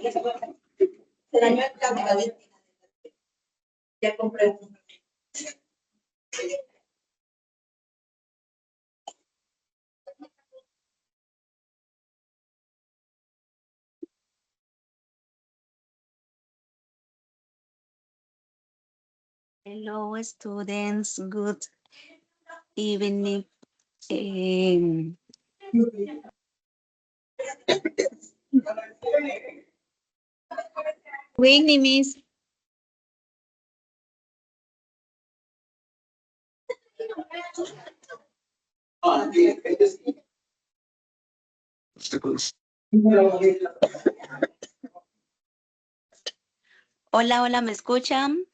Se dañó el cable. Ya compré. Hello, students. Good evening. Good evening, Miss. Hola, hola, ¿me escuchan?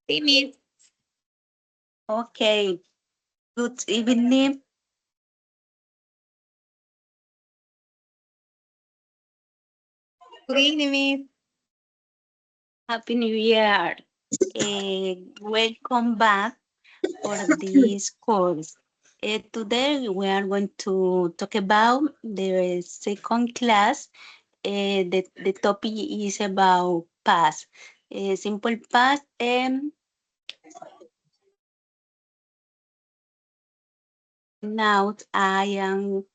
Sí, Miss. Okay. Good evening. Good evening, Miss. Happy New Year. Welcome back for this course. Today we are going to talk about the second class. The topic is about past. Simple past and now I am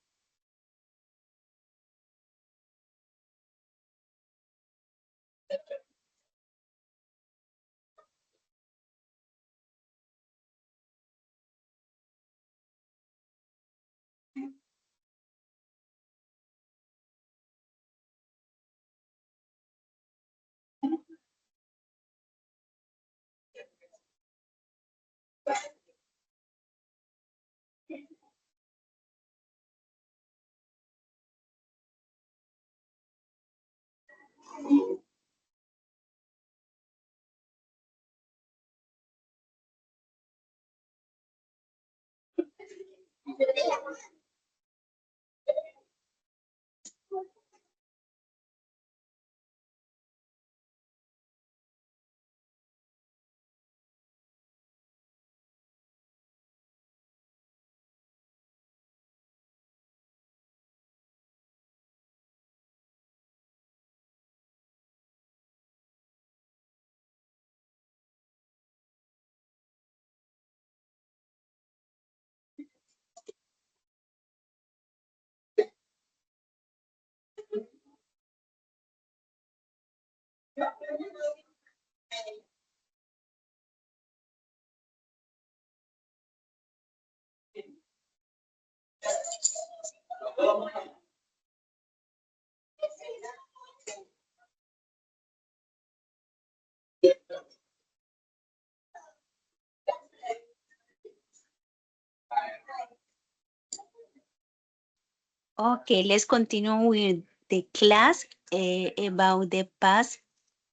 okay. Let's continue with the class about the past,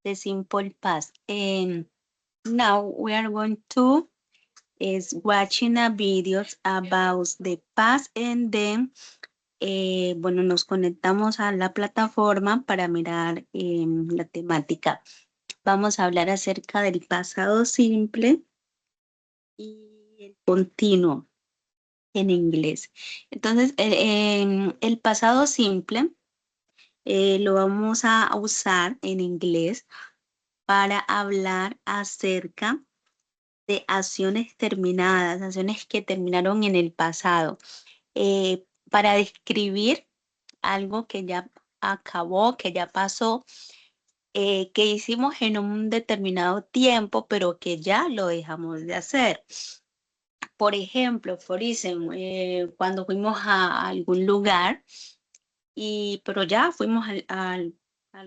the simple past. And now we are going to is watching a videos about the past and then bueno, nos conectamos a la plataforma para mirar la temática. Vamos a hablar acerca del pasado simple y el continuo en inglés. Entonces, el pasado simple lo vamos a usar en inglés para hablar acerca de acciones terminadas, acciones que terminaron en el pasado, para describir algo que ya acabó, que ya pasó, que hicimos en un determinado tiempo, pero que ya lo dejamos de hacer. Por ejemplo, cuando fuimos a algún lugar, pero ya fuimos a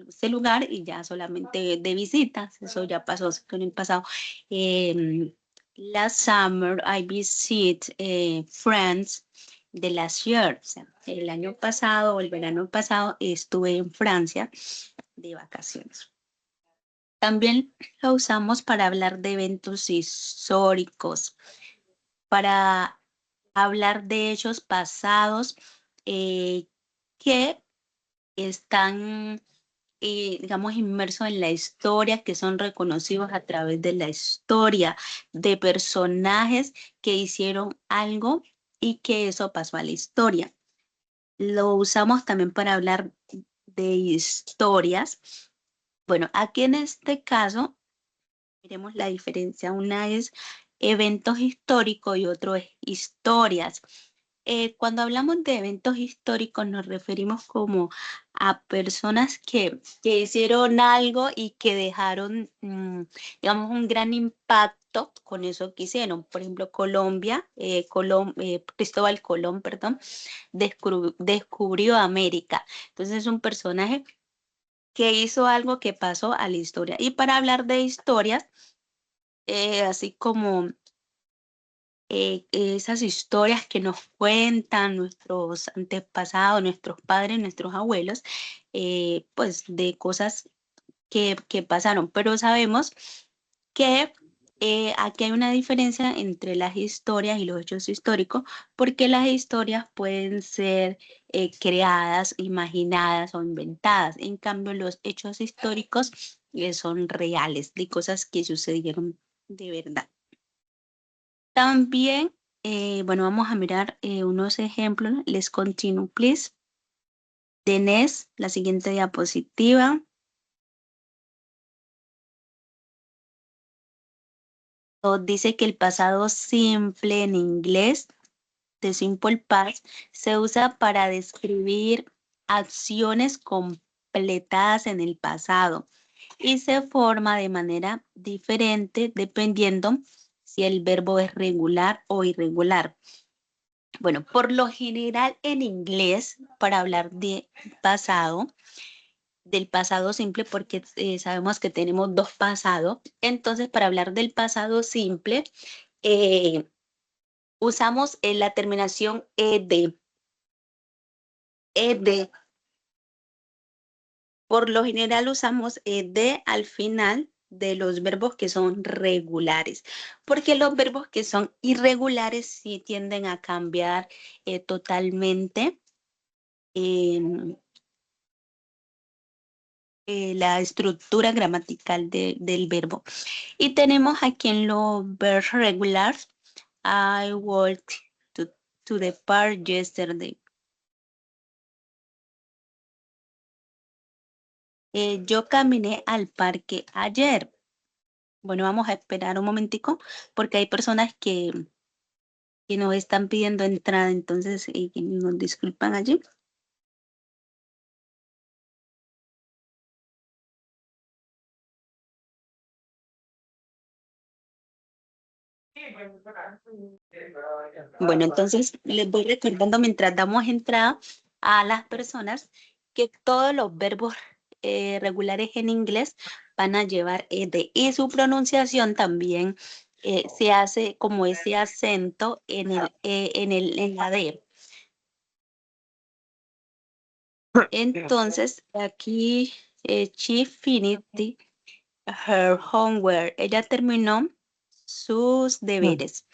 ese lugar y ya solamente de visitas, eso ya pasó en el pasado. Last summer I visit friends de last year, o sea, el año pasado o el verano pasado estuve en Francia de vacaciones. También lo usamos para hablar de eventos históricos, para hablar de hechos pasados que están, digamos, inmersos en la historia, que son reconocidos a través de la historia, de personajes que hicieron algo y que eso pasó a la historia. Lo usamos también para hablar de historias. Bueno, aquí en este caso, miremos la diferencia. Una es eventos históricos y otro es historias. Cuando hablamos de eventos históricos nos referimos como a personas que hicieron algo y que dejaron, digamos, un gran impacto con eso que hicieron. Por ejemplo, Cristóbal Colón, perdón, descubrió América. Entonces es un personaje que hizo algo que pasó a la historia. Y para hablar de historias, así como esas historias que nos cuentan nuestros antepasados, nuestros padres, nuestros abuelos, pues de cosas que pasaron. Pero sabemos que aquí hay una diferencia entre las historias y los hechos históricos, porque las historias pueden ser creadas, imaginadas o inventadas. En cambio, los hechos históricos son reales, de cosas que sucedieron de verdad. También, bueno, vamos a mirar unos ejemplos. Les continue, please. Tenés la siguiente diapositiva. Dice que el pasado simple en inglés, de simple past, se usa para describir acciones completadas en el pasado y se forma de manera diferente dependiendo si el verbo es regular o irregular. Bueno, por lo general en inglés, para hablar de pasado, del pasado simple, porque sabemos que tenemos dos pasados, entonces para hablar del pasado simple, eh, usamos la terminación ed. Ed. Por lo general usamos ed al final de los verbos que son regulares, porque los verbos que son irregulares sí tienden a cambiar totalmente la estructura gramatical del verbo. Y tenemos aquí en los verbs regulares, I walked to the park yesterday. Yo caminé al parque ayer. Bueno, vamos a esperar un momentico porque hay personas que nos están pidiendo entrada, entonces que nos disculpan allí. Bueno, entonces les voy recordando mientras damos entrada a las personas que todos los verbos regulares en inglés van a llevar ed y su pronunciación también se hace como ese acento en la D. Entonces, aquí she finished her homework. Ella terminó sus deberes.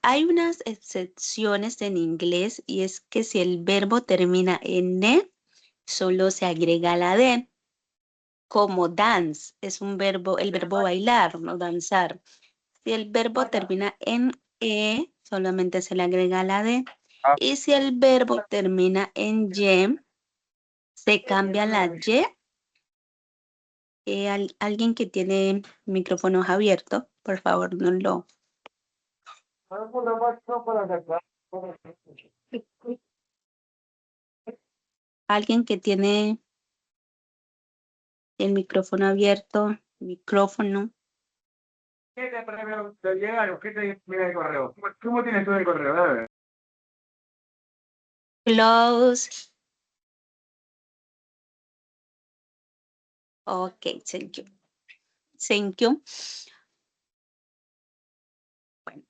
Hay unas excepciones en inglés y es que si el verbo termina en "e", solo se agrega la "d", como dance, es un verbo, el verbo bailar, no danzar. Si el verbo termina en "e", solamente se le agrega la "d". Y si el verbo termina en "y", se cambia la "y". Alguien que tiene micrófonos abiertos, por favor, no lo. Alguien que tiene el micrófono abierto, micrófono. ¿Qué te llegaron? ¿Qué te llega el correo? ¿Cómo tienes tú el correo? Dale. Close. Ok, thank you. Thank you. Bueno,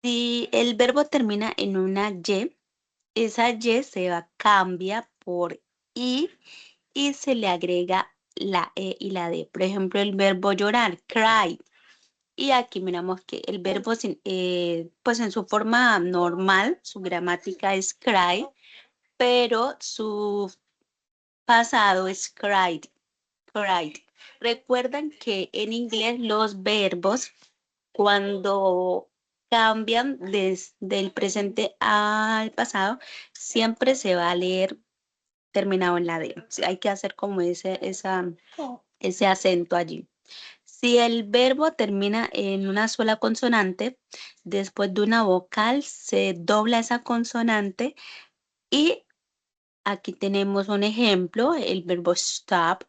si el verbo termina en una Y, esa Y se va a cambiar por I y se le agrega la E y la D. Por ejemplo, el verbo llorar, cry. Y aquí miramos que el verbo, pues en su forma normal, su gramática es cry, pero su pasado es cried. Cried. Recuerdan que en inglés los verbos cuando cambian desde el presente al pasado, siempre se va a leer terminado en la D. Sí, hay que hacer como ese acento allí. Si el verbo termina en una sola consonante, después de una vocal se dobla esa consonante y aquí tenemos un ejemplo, el verbo stop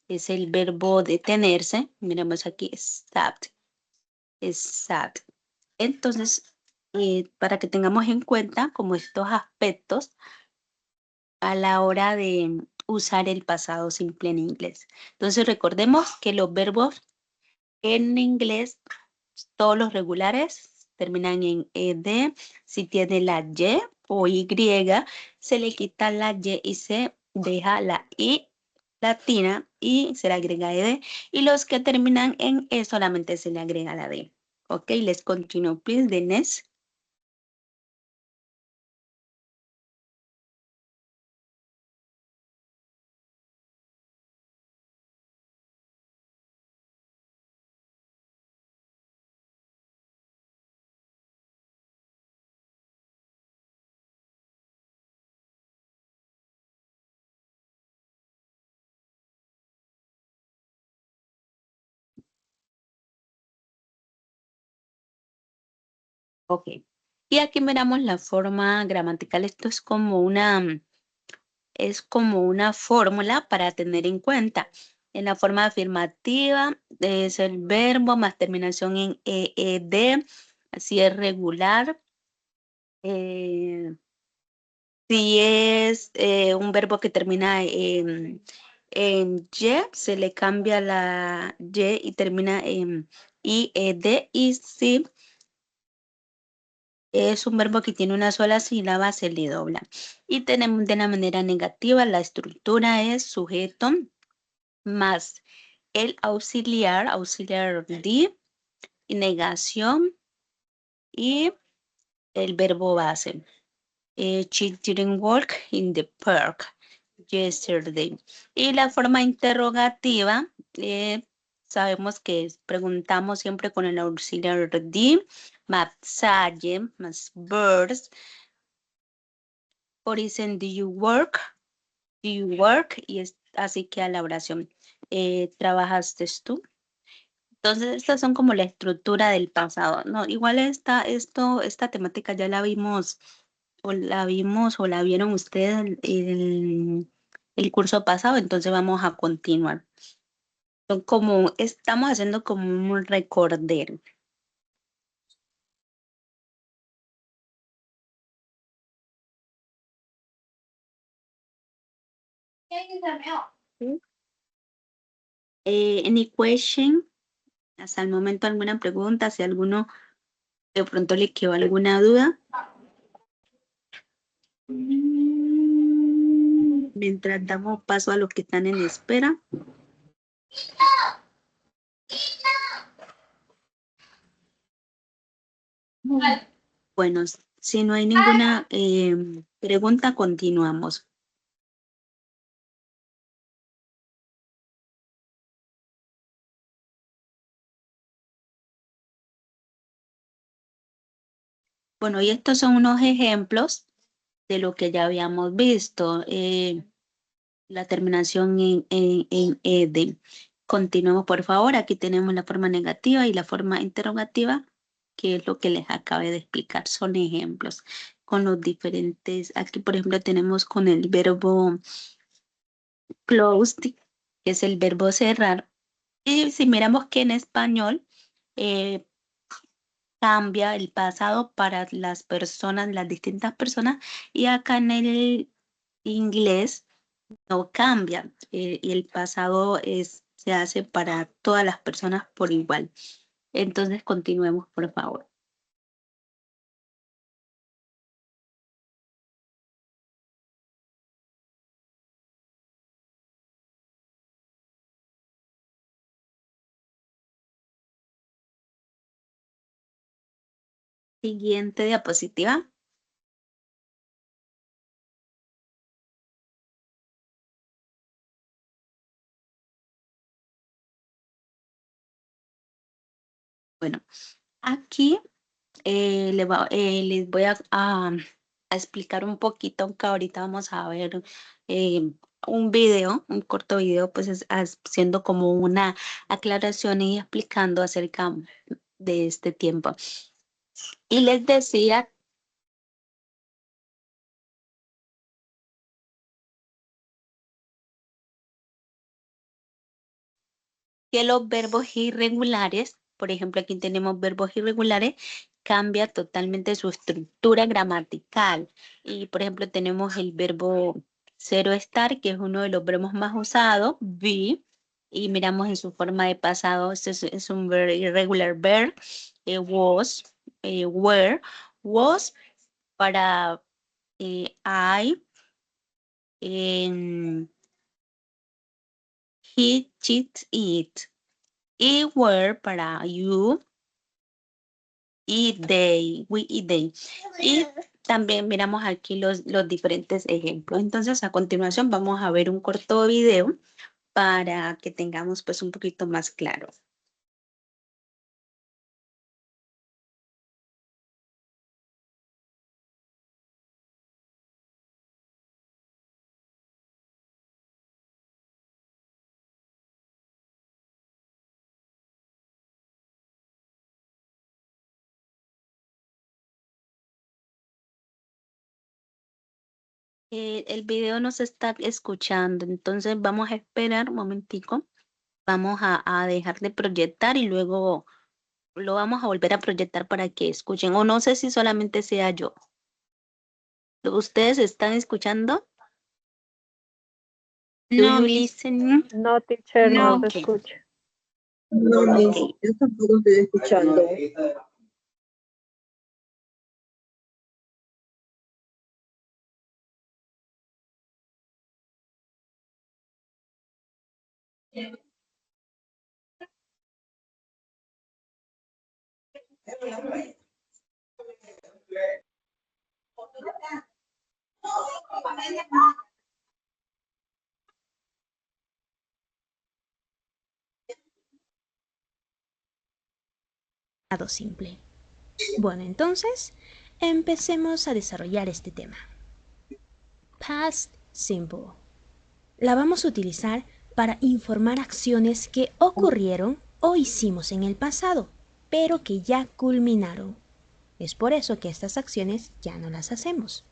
es el verbo detenerse. Miremos aquí, stopped, stopped. Entonces, para que tengamos en cuenta como estos aspectos a la hora de usar el pasado simple en inglés. Entonces, recordemos que los verbos en inglés, todos los regulares, terminan en ed. Si tiene la y o y, se le quita la y y se deja la i latina y se le agrega ed. Y los que terminan en e solamente se le agrega la d. Ok, let's continue, please. The next. Ok. Y aquí miramos la forma gramatical. Esto es como una fórmula para tener en cuenta. En la forma afirmativa es el verbo más terminación en ed, así es regular. Si es un verbo que termina en y, se le cambia la y y termina en ied. Y si es un verbo que tiene una sola sílaba, se le dobla. Y tenemos de la manera negativa, la estructura es sujeto más el auxiliar de, negación y el verbo base. She didn't walk in the park yesterday. Y la forma interrogativa, sabemos que preguntamos siempre con el auxiliar de, más salle, más birds. Or dicen, do you work? Do you work? Y es así que a la oración, ¿trabajaste tú? Entonces, estas son como la estructura del pasado, ¿no? Igual esta temática ya la la vieron ustedes el curso pasado, entonces vamos a continuar. Estamos haciendo como un recordero. Any question? Hasta el momento alguna pregunta, si alguno de pronto le quedó alguna duda. Mientras damos paso a los que están en espera. Bueno, si no hay ninguna pregunta, continuamos. Bueno, y estos son unos ejemplos de lo que ya habíamos visto. La terminación en ed. Continuemos, por favor. Aquí tenemos la forma negativa y la forma interrogativa, que es lo que les acabé de explicar. Son ejemplos con los diferentes. Aquí, por ejemplo, tenemos con el verbo closed, que es el verbo cerrar. Y si miramos que en español eh, cambia el pasado para las personas, las distintas personas, y acá en el inglés no cambia, y el pasado se hace para todas las personas por igual. Entonces, continuemos, por favor. Siguiente diapositiva. Bueno, Aquí les voy a explicar un poquito, aunque ahorita vamos a ver un video, un corto video, pues haciendo como una aclaración y explicando acerca de este tiempo. Y les decía que los verbos irregulares, por ejemplo, aquí tenemos verbos irregulares, cambia totalmente su estructura gramatical. Y, por ejemplo, tenemos el verbo zero estar, que es uno de los verbos más usados, be, y miramos en su forma de pasado, este es un irregular verb, was, were, was para I, he, she, it. Y were para you y they, we y they. Y también miramos aquí los diferentes ejemplos. Entonces, a continuación vamos a ver un corto video para que tengamos pues un poquito más claro. El video no se está escuchando, entonces vamos a esperar un momentico. Vamos a dejar de proyectar y luego lo vamos a volver a proyectar para que escuchen. O no sé si solamente sea yo. ¿Ustedes están escuchando? Do No, you Miss. listen? No, teacher, no No. se escucha. No, Miss, Ok. yo tampoco estoy escuchando. Simple. Bueno, entonces empecemos a desarrollar este tema. Past simple. La vamos a utilizar para informar acciones que ocurrieron o hicimos en el pasado, pero que ya culminaron. Es por eso que estas acciones ya no las hacemos.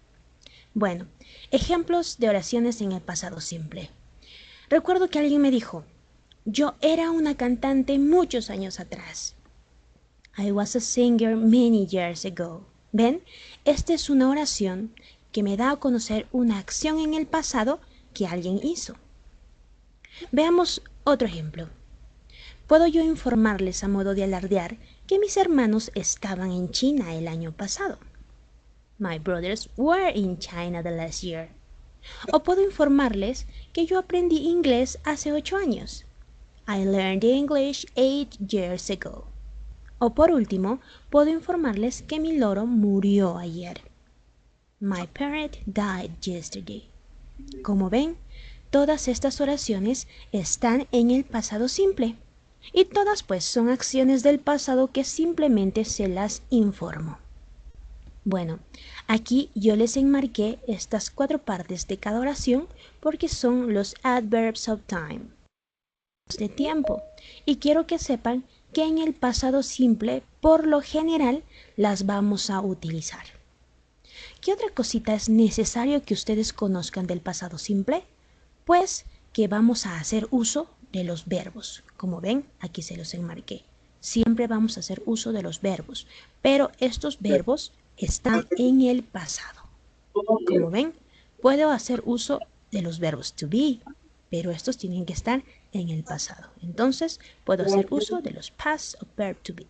Bueno, ejemplos de oraciones en el pasado simple. Recuerdo que alguien me dijo, yo era una cantante muchos años atrás. I was a singer many years ago. ¿Ven? Esta es una oración que me da a conocer una acción en el pasado que alguien hizo. Veamos otro ejemplo. Puedo yo informarles a modo de alardear que mis hermanos estaban en China el año pasado. My brothers were in China the last year. O puedo informarles que yo aprendí inglés hace 8 años. I learned English 8 years ago. O por último, puedo informarles que mi loro murió ayer. My parrot died yesterday. Como ven, todas estas oraciones están en el pasado simple. Y todas pues son acciones del pasado que simplemente se las informo. Bueno, aquí yo les enmarqué estas 4 partes de cada oración porque son los adverbs of time, de tiempo. Y quiero que sepan que en el pasado simple, por lo general, las vamos a utilizar. ¿Qué otra cosita es necesario que ustedes conozcan del pasado simple? Pues que vamos a hacer uso de los verbos. Como ven, aquí se los enmarqué. Siempre vamos a hacer uso de los verbos, pero estos verbos están en el pasado. Como ven, puedo hacer uso de los verbos to be, pero estos tienen que estar en el pasado. Entonces, puedo hacer uso de los past of verb to be.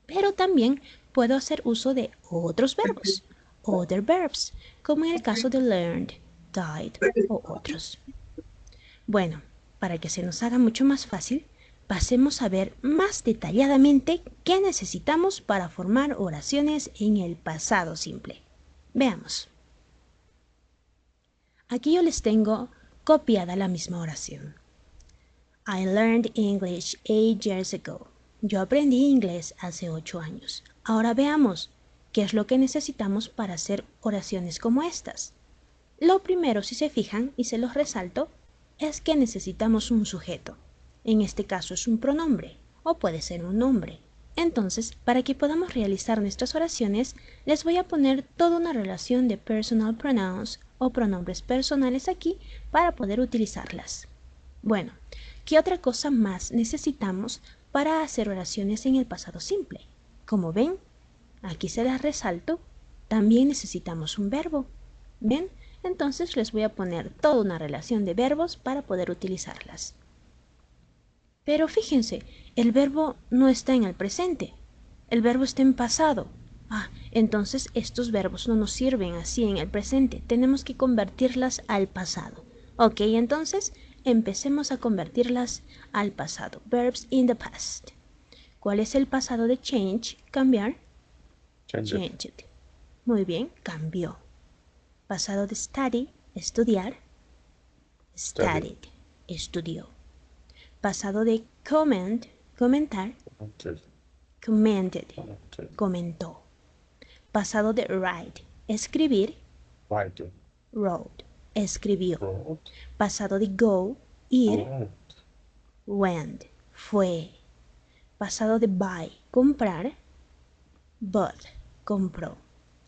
Pero también puedo hacer uso de otros verbos, other verbs, como en el caso de learned, died o otros. Bueno, para que se nos haga mucho más fácil, pasemos a ver más detalladamente qué necesitamos para formar oraciones en el pasado simple. Veamos. Aquí yo les tengo copiada la misma oración. I learned English 8 years ago. yo aprendí inglés hace 8 años. Ahora veamos qué es lo que necesitamos para hacer oraciones como estas. Lo primero, si se fijan, y se los resalto, es que necesitamos un sujeto. En este caso es un pronombre, o puede ser un nombre. Entonces, para que podamos realizar nuestras oraciones, les voy a poner toda una relación de personal pronouns o pronombres personales aquí para poder utilizarlas. Bueno, ¿qué otra cosa más necesitamos para hacer oraciones en el pasado simple? Como ven, aquí se las resalto, también necesitamos un verbo. ¿Ven? Entonces les voy a poner toda una relación de verbos para poder utilizarlas. Pero fíjense, el verbo no está en el presente. El verbo está en pasado. Entonces estos verbos no nos sirven así en el presente. Tenemos que convertirlas al pasado. Ok, entonces empecemos a convertirlas al pasado. Verbs in the past. ¿Cuál es el pasado de change? Cambiar. Changed. Muy bien, cambió. Pasado de study, estudiar. Studied, estudió. Pasado de comment, comentar. Commented, comentó. Pasado de write, escribir. Wrote, escribió. Pasado de go, ir. Went, fue. Pasado de buy, comprar. Bought, compró.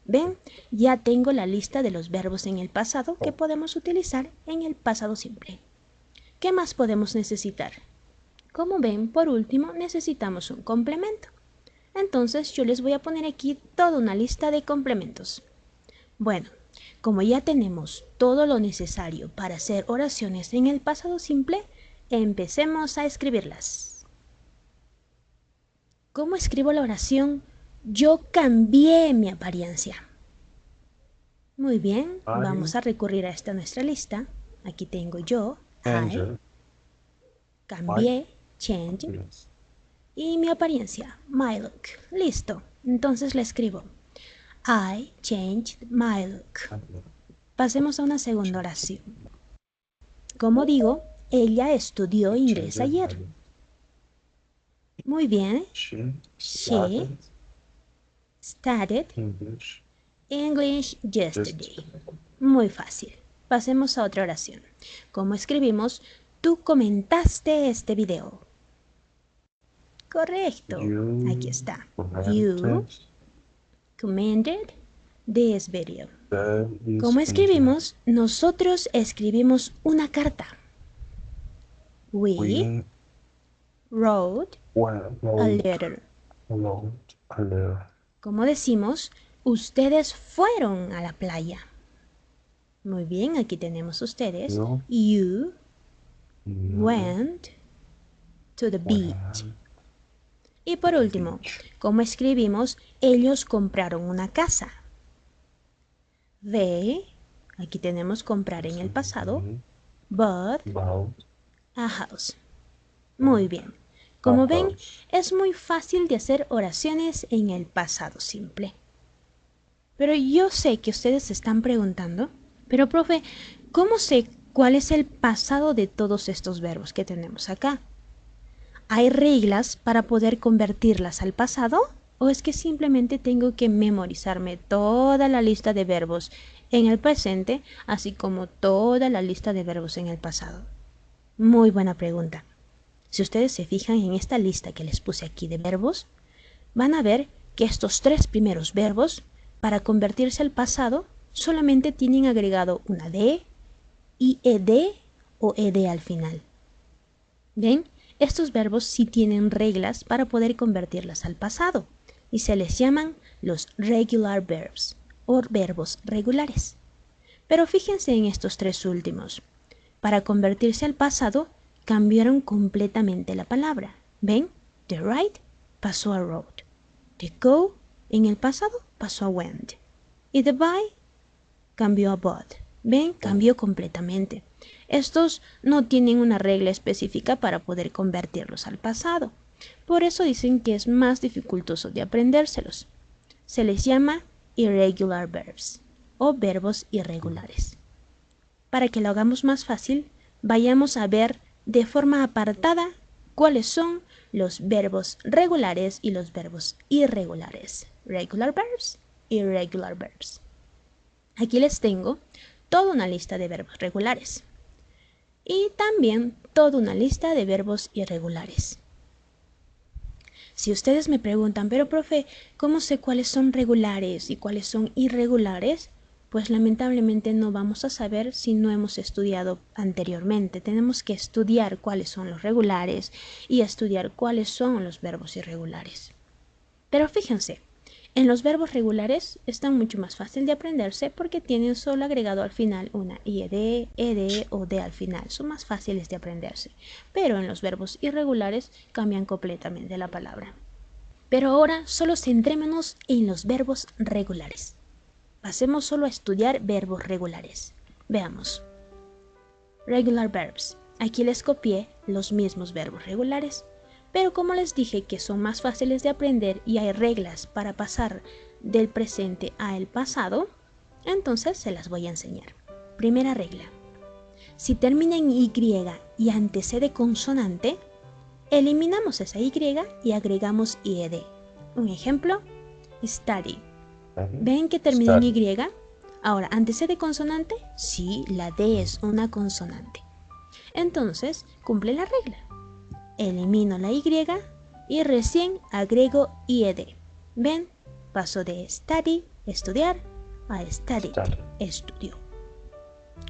¿Ven? Ya tengo la lista de los verbos en el pasado que podemos utilizar en el pasado simple. ¿Qué más podemos necesitar? Como ven, por último, necesitamos un complemento. Entonces yo les voy a poner aquí toda una lista de complementos. Bueno, como ya tenemos todo lo necesario para hacer oraciones en el pasado simple, empecemos a escribirlas. ¿Cómo escribo la oración? Yo cambié mi apariencia. Muy bien, vamos a recurrir a esta nuestra lista. Aquí tengo yo, I, cambié, change, y mi apariencia, my look. Listo, entonces le escribo. I changed my look. Pasemos a una segunda oración. Como digo, ella estudió inglés ayer. Muy bien. She studied English yesterday. Muy fácil. Pasemos a otra oración. ¿Cómo escribimos? Tú comentaste este video. Correcto. Aquí está. You commented this video. ¿Cómo escribimos? Nosotros escribimos una carta. We wrote a letter. ¿Cómo decimos? Ustedes fueron a la playa. Muy bien, aquí tenemos ustedes. You went to the beach. Y por último, ¿cómo escribimos? Ellos compraron una casa. They, aquí tenemos comprar en el pasado. Bought a house. Muy bien. Como ven, es muy fácil de hacer oraciones en el pasado simple. Pero yo sé que ustedes se están preguntando, pero profe, ¿cómo sé cuál es el pasado de todos estos verbos que tenemos acá? ¿Hay reglas para poder convertirlas al pasado? ¿O es que simplemente tengo que memorizarme toda la lista de verbos en el presente, así como toda la lista de verbos en el pasado? Muy buena pregunta. Si ustedes se fijan en esta lista que les puse aquí de verbos, van a ver que estos 3 primeros verbos, para convertirse al pasado, solamente tienen agregado una D, IED o ED al final. ¿Ven? Estos verbos sí tienen reglas para poder convertirlas al pasado y se les llaman los regular verbs o verbos regulares. Pero fíjense en estos 3 últimos. Para convertirse al pasado, cambiaron completamente la palabra. ¿Ven? The write pasó a wrote. The go en el pasado pasó a went. Y the buy cambió a bought. ¿Ven? Cambió completamente. Estos no tienen una regla específica para poder convertirlos al pasado. Por eso dicen que es más dificultoso de aprendérselos. Se les llama irregular verbs o verbos irregulares. Para que lo hagamos más fácil, vayamos a ver de forma apartada cuáles son los verbos regulares y los verbos irregulares. Regular verbs, irregular verbs. Aquí les tengo toda una lista de verbos regulares y también toda una lista de verbos irregulares. Si ustedes me preguntan, pero profe, ¿cómo sé cuáles son regulares y cuáles son irregulares? Pues lamentablemente no vamos a saber si no hemos estudiado anteriormente. Tenemos que estudiar cuáles son los regulares y estudiar cuáles son los verbos irregulares. Pero fíjense, en los verbos regulares están mucho más fácil de aprenderse porque tienen solo agregado al final una IED, ED o D al final. Son más fáciles de aprenderse. Pero en los verbos irregulares cambian completamente la palabra. Pero ahora solo centrémonos en los verbos regulares. Pasemos solo a estudiar verbos regulares. Veamos. Regular verbs. Aquí les copié los mismos verbos regulares. Pero como les dije que son más fáciles de aprender y hay reglas para pasar del presente al pasado, entonces se las voy a enseñar. Primera regla. Si termina en Y y antecede consonante, eliminamos esa Y y agregamos IED. Un ejemplo, study. ¿Ven que termina en Y? Ahora, ¿antecede consonante? Sí, la D es una consonante. Entonces, cumple la regla. Elimino la Y y recién agrego IED. ¿Ven? Paso de study, estudiar, a studied, estudió.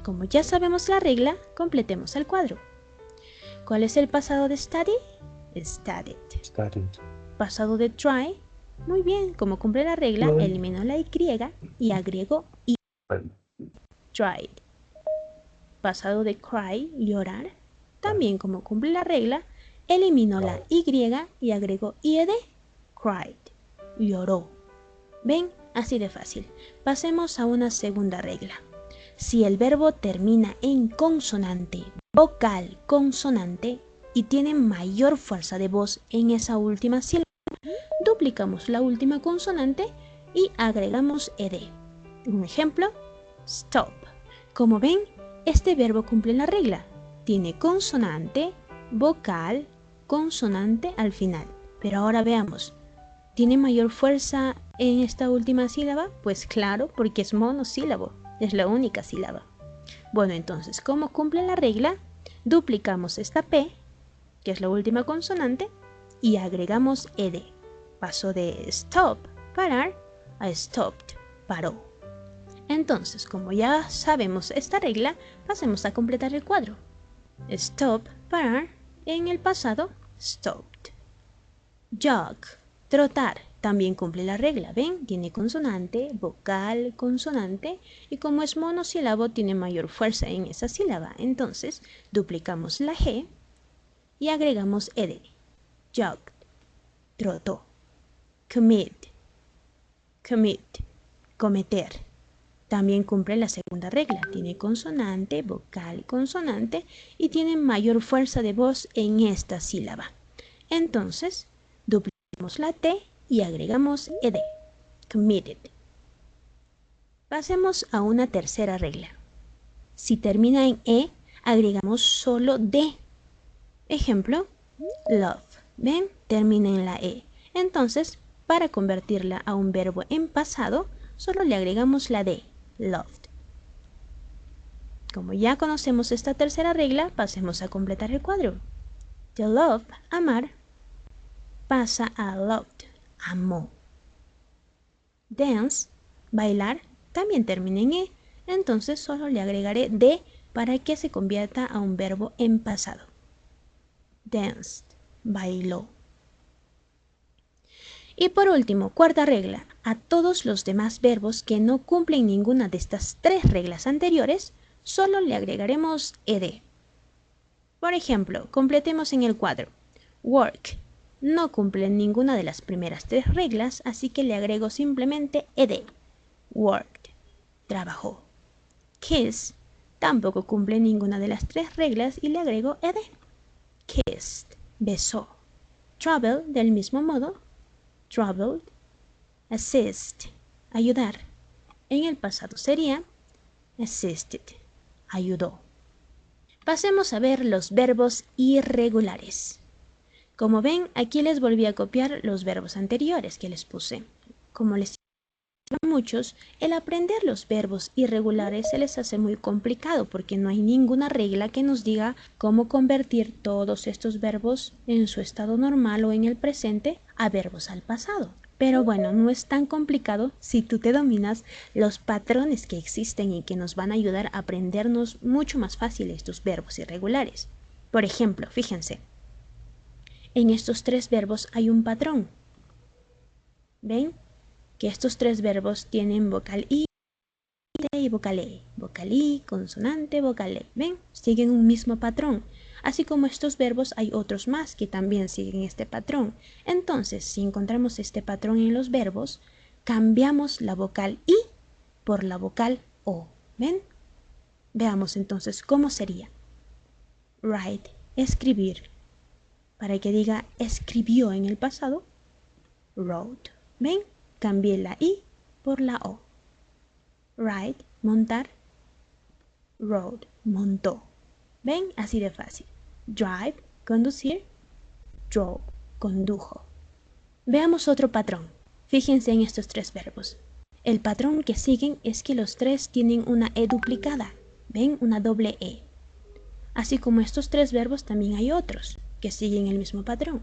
Como ya sabemos la regla, completemos el cuadro. ¿Cuál es el pasado de study? Studied. Pasado de try. Muy bien, como cumple la regla, elimino la Y y agrego I. Tried. Pasado de cry, llorar. También como cumple la regla, elimino la Y y agrego IED. Cried. Lloró. ¿Ven? Así de fácil. Pasemos a una segunda regla. Si el verbo termina en consonante, vocal, consonante y tiene mayor fuerza de voz en esa última sílaba, duplicamos la última consonante y agregamos ED. Un ejemplo, stop. Como ven, este verbo cumple la regla. Tiene consonante, vocal, consonante al final. Pero ahora veamos. ¿Tiene mayor fuerza en esta última sílaba? Pues claro, porque es monosílabo. Es la única sílaba. Bueno, entonces, ¿cómo cumple la regla? Duplicamos esta P, que es la última consonante, y agregamos ED. Pasó de stop, parar, a stopped, paró. Entonces, como ya sabemos esta regla, pasemos a completar el cuadro. Stop, parar, en el pasado, stopped. Jog, trotar, también cumple la regla. ¿Ven? Tiene consonante, vocal, consonante, y como es monosílabo, tiene mayor fuerza en esa sílaba. Entonces, duplicamos la G y agregamos ED. Jogged, trotó. Commit, cometer. También cumple la segunda regla. Tiene consonante, vocal, consonante y tiene mayor fuerza de voz en esta sílaba. Entonces, duplicamos la T y agregamos ED. Committed. Pasemos a una tercera regla. Si termina en E, agregamos solo D. Ejemplo, love. ¿Ven? Termina en la E. Entonces, para convertirla a un verbo en pasado, solo le agregamos la D, loved. Como ya conocemos esta tercera regla, pasemos a completar el cuadro. De love, amar, pasa a loved, amó. Dance, bailar, también termina en E, entonces solo le agregaré D para que se convierta a un verbo en pasado. Danced, bailó. Y por último, cuarta regla, a todos los demás verbos que no cumplen ninguna de estas tres reglas anteriores, solo le agregaremos ED. Por ejemplo, completemos en el cuadro. Work, no cumple ninguna de las primeras tres reglas, así que le agrego simplemente ED. Worked, trabajó. Kiss, tampoco cumple ninguna de las tres reglas y le agrego ED. Kissed, besó. Travel, del mismo modo, traveled. Assist, ayudar. En el pasado sería assisted, ayudó. Pasemos a ver los verbos irregulares. Como ven, aquí les volví a copiar los verbos anteriores que les puse. Como les a muchos, el aprender los verbos irregulares se les hace muy complicado porque no hay ninguna regla que nos diga cómo convertir todos estos verbos en su estado normal o en el presente a verbos al pasado. Pero bueno, no es tan complicado si tú te dominas los patrones que existen y que nos van a ayudar a aprendernos mucho más fácil estos verbos irregulares. Por ejemplo, fíjense, en estos 3 verbos hay un patrón. ¿Ven? Que estos 3 verbos tienen vocal I y vocal E. Vocal I, consonante, vocal E. ¿Ven? Siguen un mismo patrón. Así como estos verbos hay otros más que también siguen este patrón. Entonces, si encontramos este patrón en los verbos, cambiamos la vocal I por la vocal O. ¿Ven? Veamos entonces cómo sería. Write, escribir. Para que diga escribió en el pasado, wrote. ¿Ven? Cambié la I por la O. Ride, montar. Rode, montó. ¿Ven? Así de fácil. Drive, conducir. Drove, condujo. Veamos otro patrón. Fíjense en estos 3 verbos. El patrón que siguen es que los 3 tienen una E duplicada. ¿Ven? Una doble E. Así como estos 3 verbos también hay otros que siguen el mismo patrón.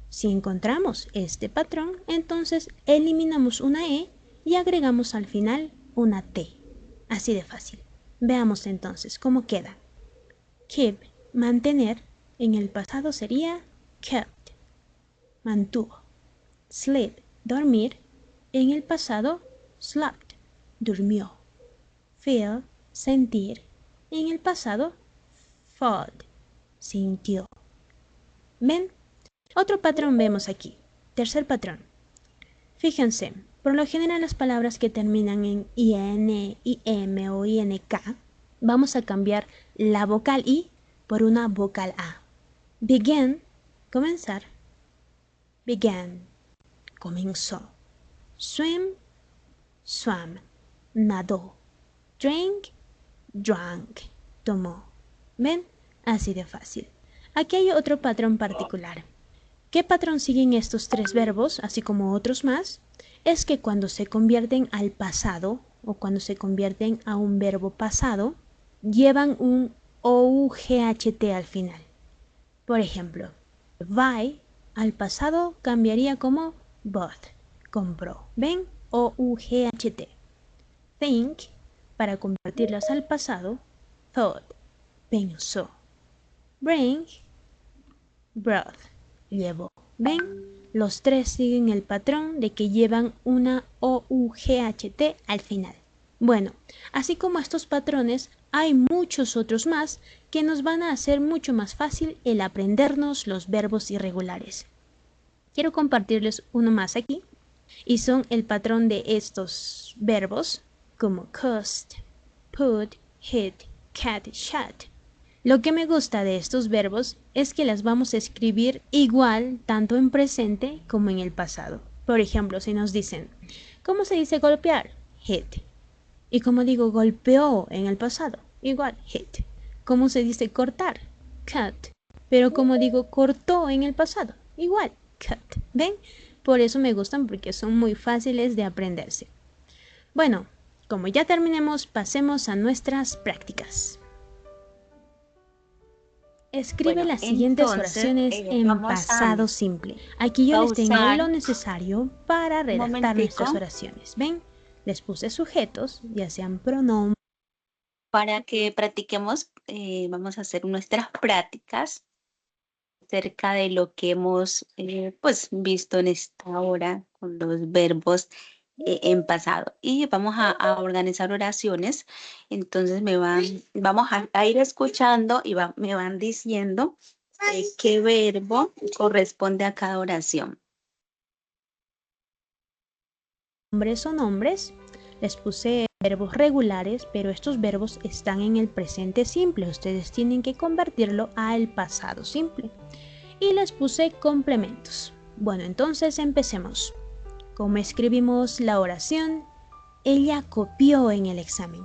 Si encontramos este patrón, entonces eliminamos una E y agregamos al final una T. Así de fácil. Veamos entonces cómo queda. Keep, mantener, en el pasado sería kept, mantuvo. Sleep, dormir, en el pasado slept, durmió. Feel, sentir, en el pasado felt, sintió. ¿Ven? Otro patrón vemos aquí. Tercer patrón. Fíjense, por lo general las palabras que terminan en IN, IM o INK, vamos a cambiar la vocal I por una vocal A. Begin, comenzar. Began, comenzó. Swim, swam, nadó. Drink, drank, tomó. ¿Ven? Así de fácil. Aquí hay otro patrón particular. ¿Qué patrón siguen estos 3 verbos, así como otros más? Es que cuando se convierten al pasado o cuando se convierten a un verbo pasado, llevan un OUGHT al final. Por ejemplo, buy al pasado cambiaría como bought, compró. ¿Ven? OUGHT. Think, para convertirlas al pasado, thought, pensó. Bring, brought, llevó. ¿Ven? Los 3 siguen el patrón de que llevan una OUGHT al final. Bueno, así como estos patrones, hay muchos otros más que nos van a hacer mucho más fácil el aprendernos los verbos irregulares. Quiero compartirles uno más aquí, y son el patrón de estos verbos como cost, put, hit, cat, shot. Lo que me gusta de estos verbos es que las vamos a escribir igual tanto en presente como en el pasado. Por ejemplo, si nos dicen, ¿cómo se dice golpear? Hit. Y como digo, golpeó en el pasado, igual, hit. ¿Cómo se dice cortar? Cut. Pero como digo, cortó en el pasado, igual, cut. ¿Ven? Por eso me gustan porque son muy fáciles de aprenderse. Bueno, como ya terminemos, pasemos a nuestras prácticas. Escribe Bueno, las siguientes entonces, oraciones en vamos a pasado simple. Aquí yo les tengo pausar lo necesario para un redactar momentico nuestras oraciones. ¿Ven? Les puse sujetos, ya sean pronombres. para que practiquemos. Vamos a hacer nuestras prácticas acerca de lo que hemos pues visto en esta hora con los verbos en pasado. Y vamos a organizar oraciones. Entonces vamos a ir escuchando y me van diciendo qué verbo corresponde a cada oración. O nombres, les puse verbos regulares, pero estos verbos están en el presente simple. Ustedes tienen que convertirlo al pasado simple. Y les puse complementos. Bueno, entonces empecemos. Como escribimos la oración, ella copió en el examen.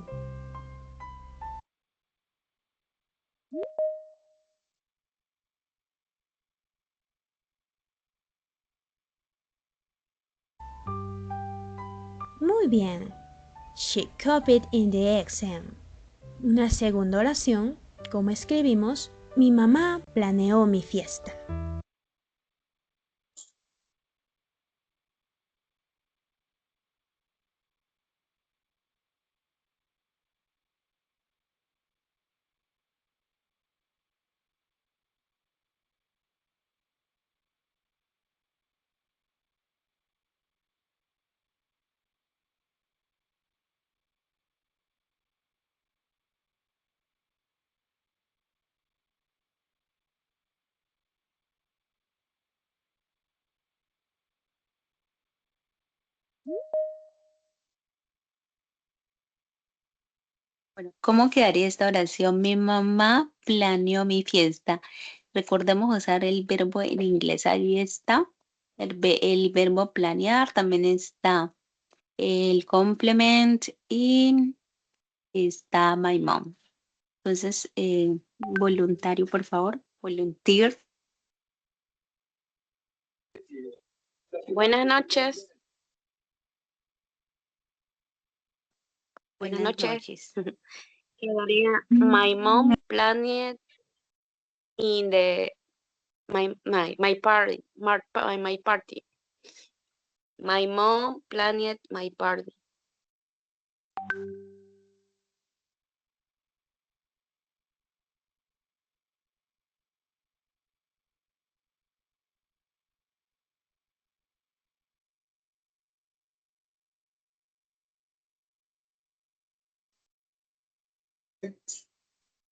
Muy bien. She copied in the exam. Una segunda oración, como escribimos, mi mamá planeó mi fiesta. Bueno, ¿cómo quedaría esta oración? Mi mamá planeó mi fiesta. Recordemos usar el verbo en inglés. Ahí está el verbo planear. También está el complement y está my mom. Entonces, voluntario, por favor. Volunteer. Buenas noches. Buenas Buenas noches. noches. Quedaría my mom planned in the my party. My party. My mom planned my party.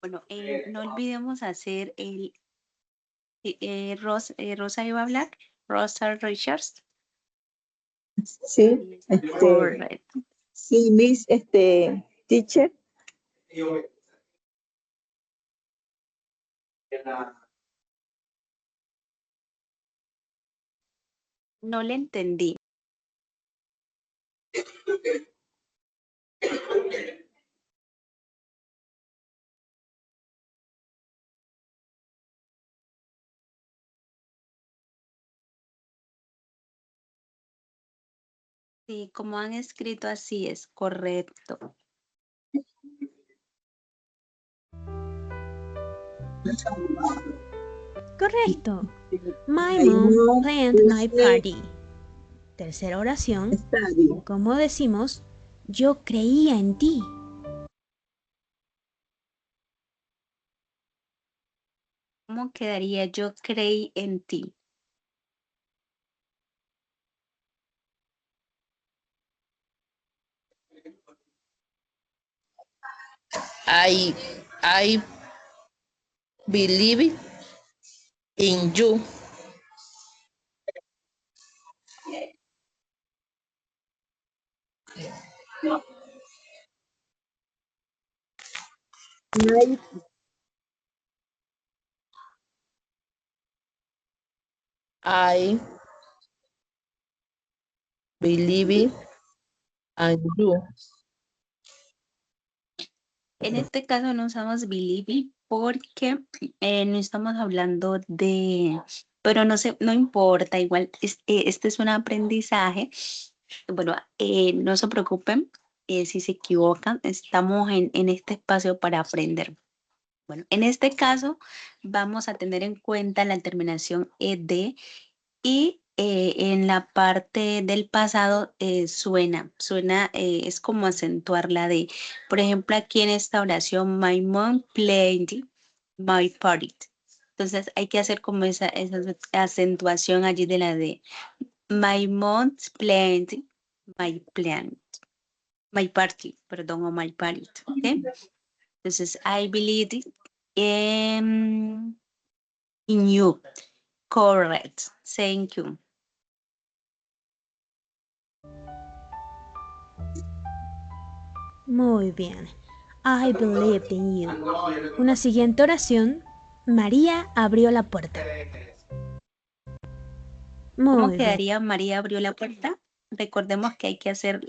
Bueno, no olvidemos hacer Rosa iba a hablar. Rosa Richards. Sí, Correcto. sí, Miss, teacher. No le entendí. Sí, como han escrito así es correcto. Correcto. My mom planned my party. Tercera oración, Study. como decimos, yo creía en ti. ¿Cómo quedaría? Yo creí en ti. I believe in you. I believe in you. En este caso no usamos believe porque no estamos hablando de, pero no importa, igual este es un aprendizaje. Bueno, no se preocupen si se equivocan, estamos en este espacio para aprender. Bueno, en este caso vamos a tener en cuenta la terminación ed y en la parte del pasado suena, es como acentuar la D. Por ejemplo, aquí en esta oración, my mom played my party. Entonces hay que hacer como esa acentuación allí de la D. My mom played my party, perdón, o my party. ¿Okay? Entonces, I believe in you. Correct. Thank you. Muy bien. I believed in you. Una siguiente oración, María abrió la puerta. ¿Cómo Muy bien. quedaría María abrió la puerta? Recordemos que hay que hacer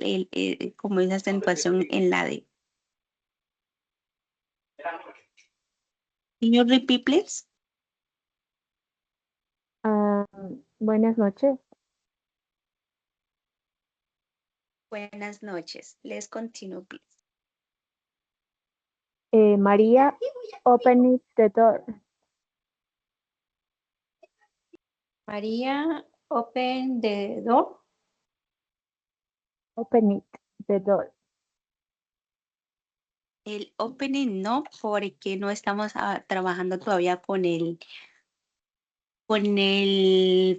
como esa acentuación en la D. Can you repeat, please? Buenas noches. Buenas noches. Let's continue, please. Maria opened the door. María, open the door. Opened the door. El opening no, porque no estamos trabajando todavía con el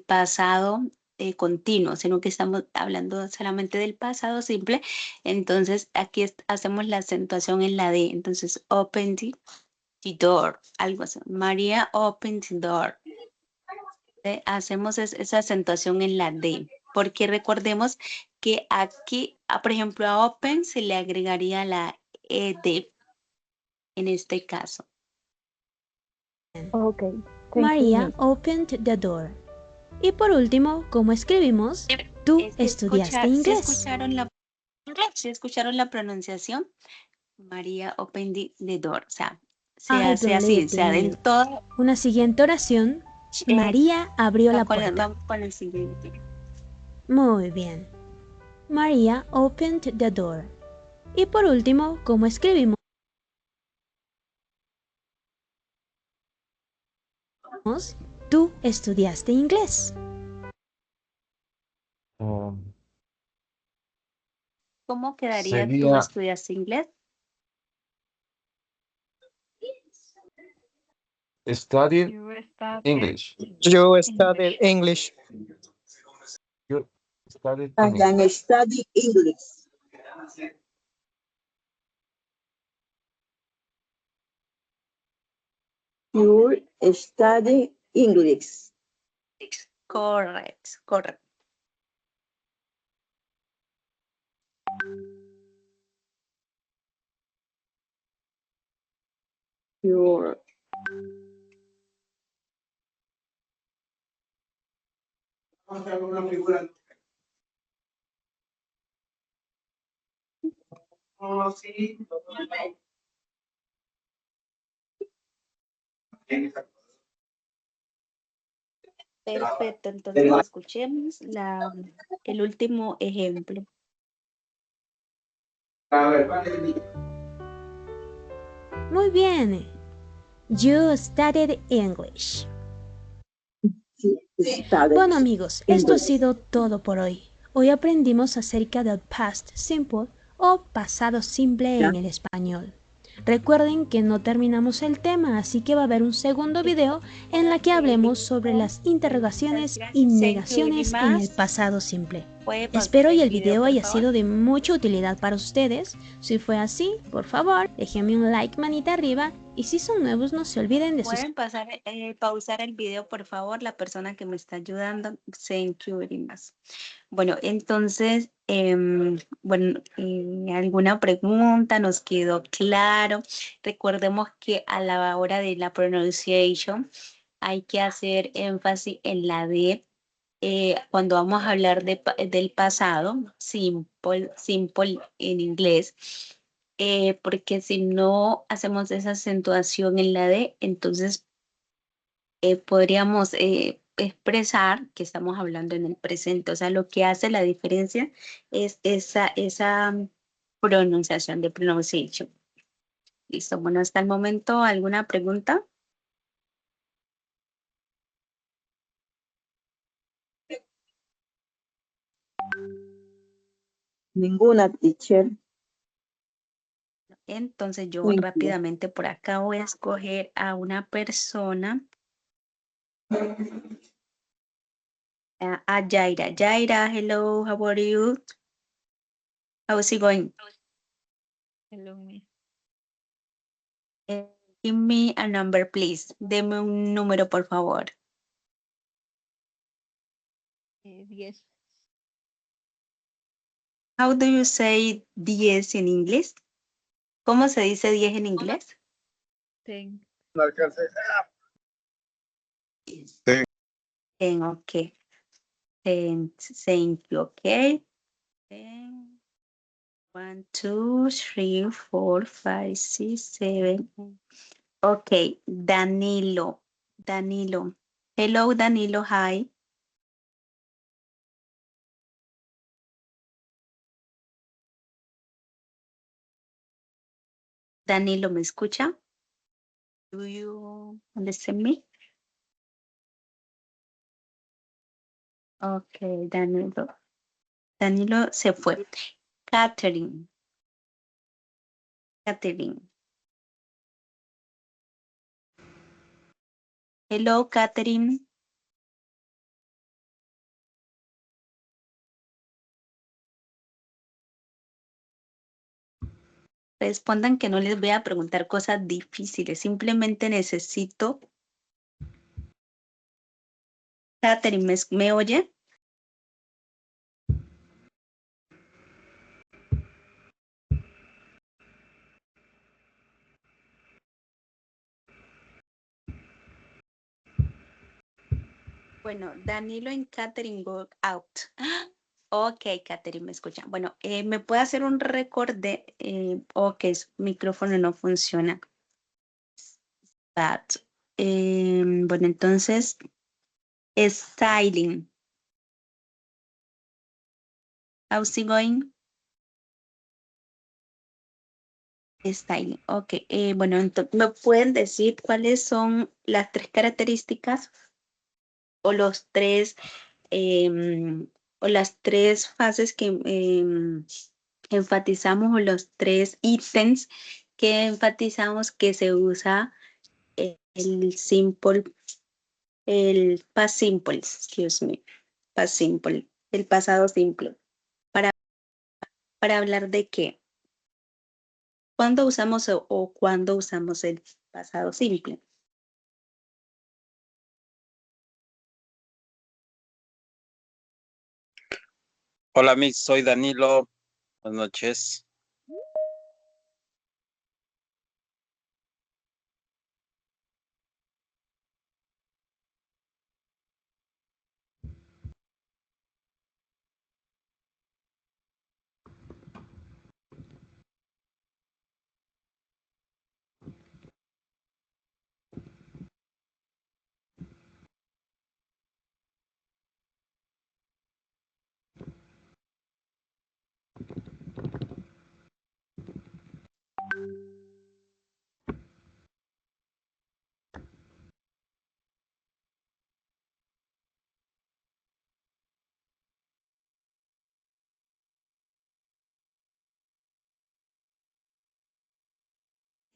pasado continuo, sino que estamos hablando solamente del pasado simple. Entonces, aquí hacemos la acentuación en la D. Entonces, open the door, algo así. María open the door. Hacemos esa acentuación en la D, porque recordemos que aquí, por ejemplo, a open se le agregaría la ED en este caso. Okay. Thank you, Maria miss. opened the door. Y por último, ¿cómo escribimos? Tú estudiaste inglés. ¿Sí escucharon la pronunciación? María opened the door. O sea, se I hace así, o sea, believe en todo. Una siguiente oración. María abrió la puerta. Vamos con el siguiente. Muy bien. Maria opened the door. Y por último, ¿cómo escribimos? Tú estudiaste inglés. ¿Cómo quedaría tú Sería- estudiaste inglés? Studied English. You studied English. You studied I English. am studying English. You study English. Correct. You Perfecto, entonces escuchemos el último ejemplo. Muy bien. You studied English. study. Bueno amigos, esto ha English. sido todo por hoy. Hoy aprendimos acerca del past simple o pasado simple en el español. Recuerden que no terminamos el tema, así que va a haber un segundo video en la que hablemos sobre las interrogaciones y negaciones en el pasado simple. Espero y el video haya sido de mucha utilidad para ustedes. Si fue así, por favor, déjenme un like, manita arriba, y si son nuevos no se olviden de Pueden pausar el video, por favor, la persona que me está ayudando. Thank you very much. Bueno, entonces, ¿alguna pregunta? ¿Nos quedó claro? Recordemos que a la hora de la pronunciation hay que hacer énfasis en la D. Cuando vamos a hablar del pasado, simple en inglés, porque si no hacemos esa acentuación en la D, entonces podríamos expresar que estamos hablando en el presente. O sea, lo que hace la diferencia es esa pronunciación de pronunciation. Listo. Bueno, hasta el momento, ¿alguna pregunta? Ninguna, teacher. Entonces yo Thank you. rápidamente por acá voy a escoger a una persona. A Jaira. Jaira, hello, how are you? How's it going? Hello, miss. Give me a number, please. Deme un número, por favor. 10. How do you say 10 en inglés? ¿Cómo se dice 10 en inglés? 10. 10, ok. 10, thank you, ok. 10. 1, 2, 3, 4, 5, 6, 7. Ok, Danilo. Hello, Danilo, hi. Danilo, ¿me escucha? Do you understand me? Okay, Danilo. Danilo se fue. Catherine. Catherine. Hello, Catherine. Respondan que no les voy a preguntar cosas difíciles. Simplemente necesito. Catherine, ¿me oye? Bueno, Danilo y Catherine go out. Ok, Catherine, me escuchan. Bueno, ¿me puede hacer un récord de ok, su micrófono no funciona? That. Bueno, entonces, styling. How's it going? Styling. Ok, bueno, entonces, ¿me pueden decir cuáles son las 3 características o los 3 o las 3 fases que enfatizamos o los 3 ítems que enfatizamos que se usa el simple, el past simple, excuse me, past simple, el pasado simple. ¿Para hablar de qué? ¿Cuándo usamos o cuándo usamos el pasado simple? Hola, Miss, soy Danilo. Buenas noches.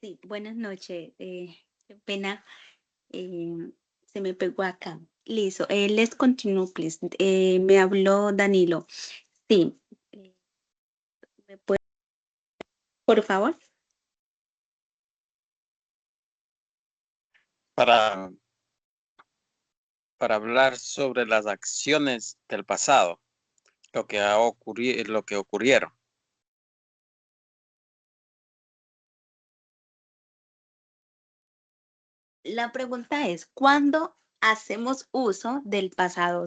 Sí, buenas noches. Qué pena, se me pegó acá. Listo. Let's continue, please. Me habló Danilo. Sí. ¿Me puede, por favor? Para hablar sobre las acciones del pasado, lo que lo que ocurrieron. La pregunta es, ¿cuándo hacemos uso del pasado,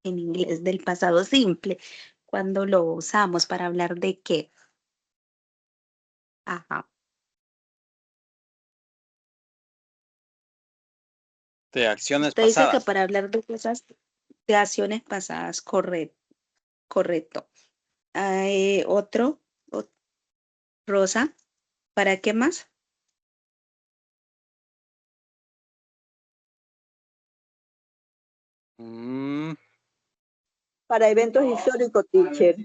en inglés, del pasado simple? ¿Cuándo lo usamos para hablar de qué? Ajá. De acciones Usted dice que pasadas. para hablar de cosas, de acciones pasadas, correcto. Otro, Rosa, ¿para qué más? Mm, Para eventos históricos, teacher.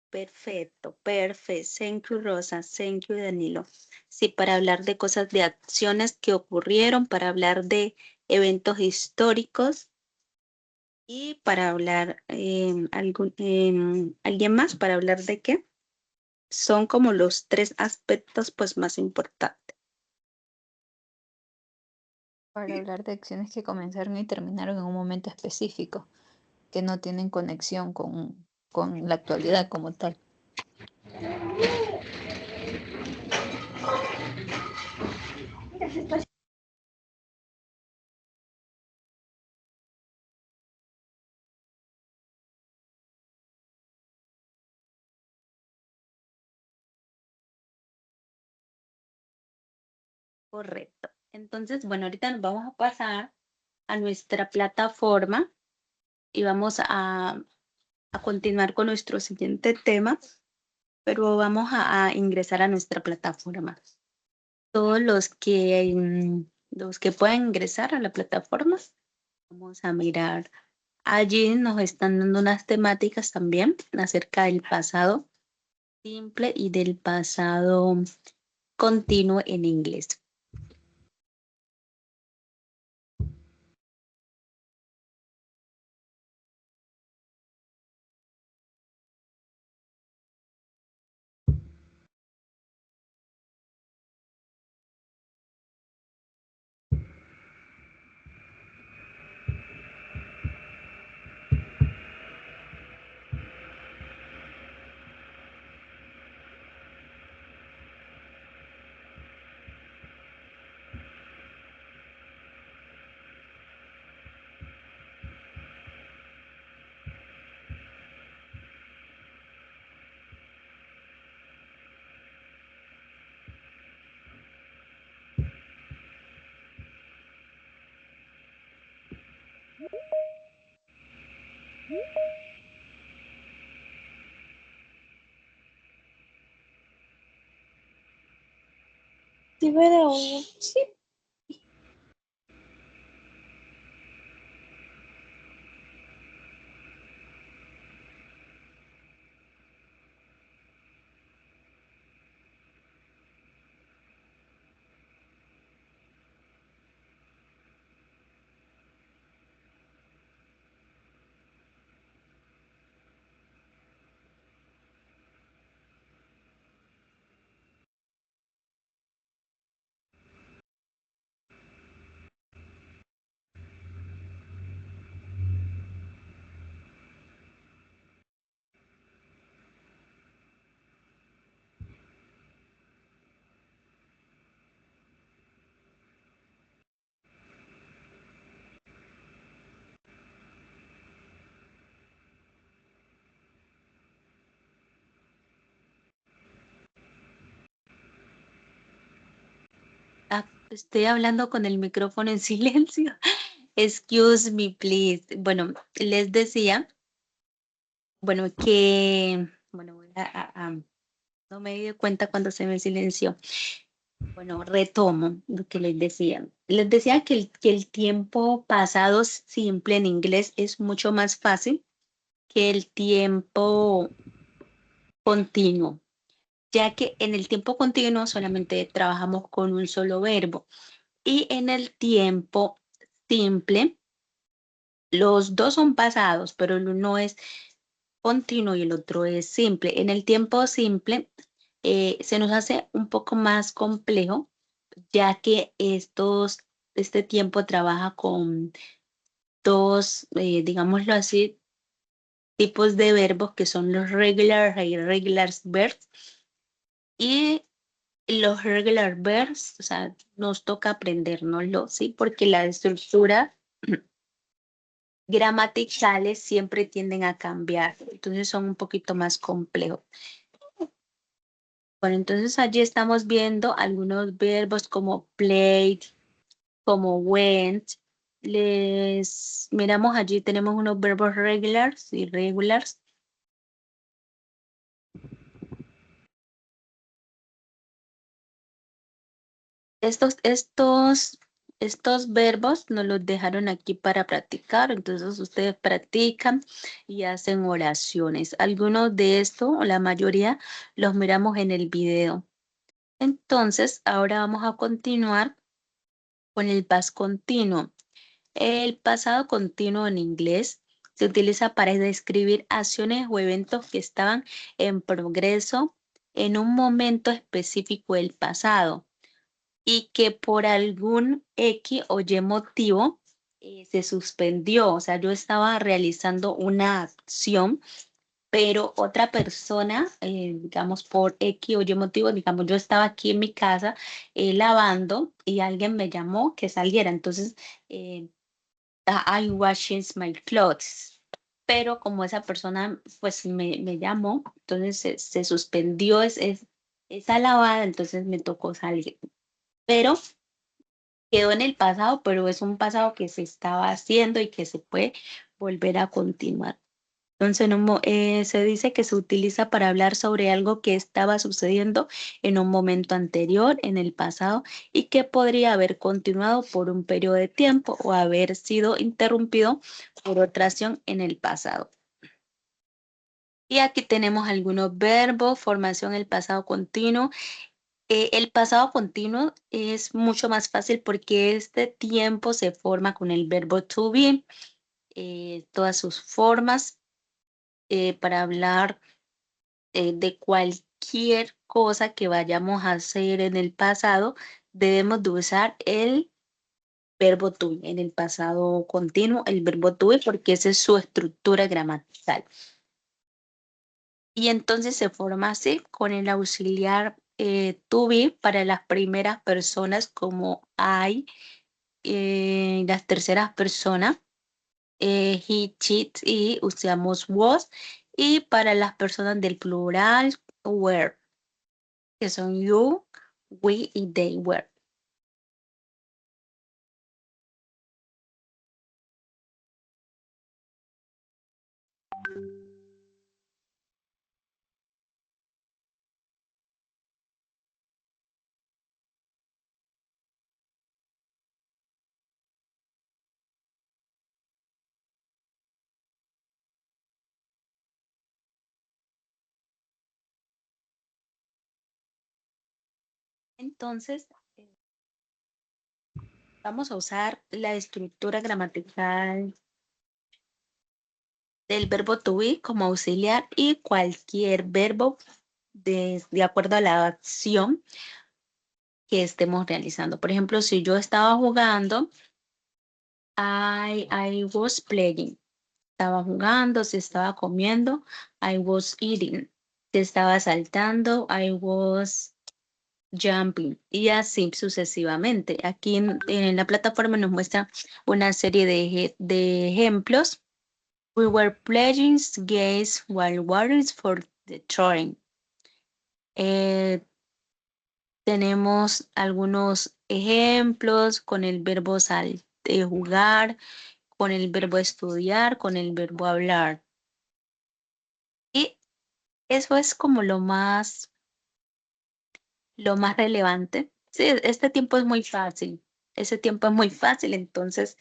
Perfecto. Thank you, Rosa. Thank you, Danilo. Sí, para hablar de cosas, de acciones que ocurrieron, para hablar de eventos históricos y para hablar, ¿alguien más? ¿Para hablar de qué? Son como los 3 aspectos, pues, más importantes. Para hablar de acciones que comenzaron y terminaron en un momento específico, que no tienen conexión con la actualidad como tal. Correcto. Entonces, bueno, ahorita nos vamos a pasar a nuestra plataforma y vamos a continuar con nuestro siguiente tema, pero vamos a ingresar a nuestra plataforma. Todos los que puedan ingresar a la plataforma, vamos a mirar. Allí nos están dando unas temáticas también acerca del pasado simple y del pasado continuo en inglés. Sí. Estoy hablando con el micrófono en silencio. Excuse me, please. Bueno, les decía, bueno, que, bueno, no me di cuenta cuando se me silenció. Bueno, retomo lo que les decía. Les decía que el tiempo pasado simple en inglés es mucho más fácil que el tiempo continuo, ya que en el tiempo continuo solamente trabajamos con un solo verbo y en el tiempo simple los dos son pasados, pero el uno es continuo y el otro es simple. En el tiempo simple se nos hace un poco más complejo, ya que este tiempo trabaja con dos, digámoslo así, tipos de verbos que son los regular e irregular verbs. Y los regular verbs, o sea, nos toca aprendérnoslo, ¿sí? Porque la estructura gramaticales siempre tienden a cambiar, entonces son un poquito más complejos. Bueno, entonces allí estamos viendo algunos verbos como played, como went. Les miramos allí, tenemos unos verbos regulars y irregulars. Estos verbos nos los dejaron aquí para practicar, entonces ustedes practican y hacen oraciones. Algunos de estos, o la mayoría, los miramos en el video. Entonces, ahora vamos a continuar con el past continuo. El pasado continuo en inglés se utiliza para describir acciones o eventos que estaban en progreso en un momento específico del pasado y que por algún X o Y motivo se suspendió. O sea, yo estaba realizando una acción, pero otra persona, digamos, por X o Y motivo, digamos, yo estaba aquí en mi casa lavando y alguien me llamó que saliera. Entonces, I'm washing my clothes. Pero como esa persona pues me llamó, entonces se suspendió esa lavada, entonces me tocó salir. Pero quedó en el pasado, pero es un pasado que se estaba haciendo y que se puede volver a continuar. Entonces, se dice que se utiliza para hablar sobre algo que estaba sucediendo en un momento anterior, en el pasado, y que podría haber continuado por un periodo de tiempo o haber sido interrumpido por otra acción en el pasado. Y aquí tenemos algunos verbos, formación el pasado continuo. El pasado continuo es mucho más fácil porque este tiempo se forma con el verbo to be, todas sus formas para hablar de cualquier cosa que vayamos a hacer en el pasado, debemos de usar el verbo to be, en el pasado continuo, el verbo to be, porque esa es su estructura gramatical. Y entonces se forma así con el auxiliar to be para las primeras personas como I, las terceras personas, he, she, y usamos was, y para las personas del plural, were, que son you, we y they were. Entonces, vamos a usar la estructura gramatical del verbo to be como auxiliar y cualquier verbo de acuerdo a la acción que estemos realizando. Por ejemplo, si yo estaba jugando, I was playing. Estaba jugando, si estaba comiendo, I was eating. Si estaba saltando, I was jumping. Y así sucesivamente. Aquí en la plataforma nos muestra una serie de ejemplos. We were playing games while waiting for the train. Tenemos algunos ejemplos con el verbo jugar, con el verbo estudiar, con el verbo hablar. Y eso es como lo más relevante. Sí, este tiempo es muy fácil. Ese tiempo es muy fácil, entonces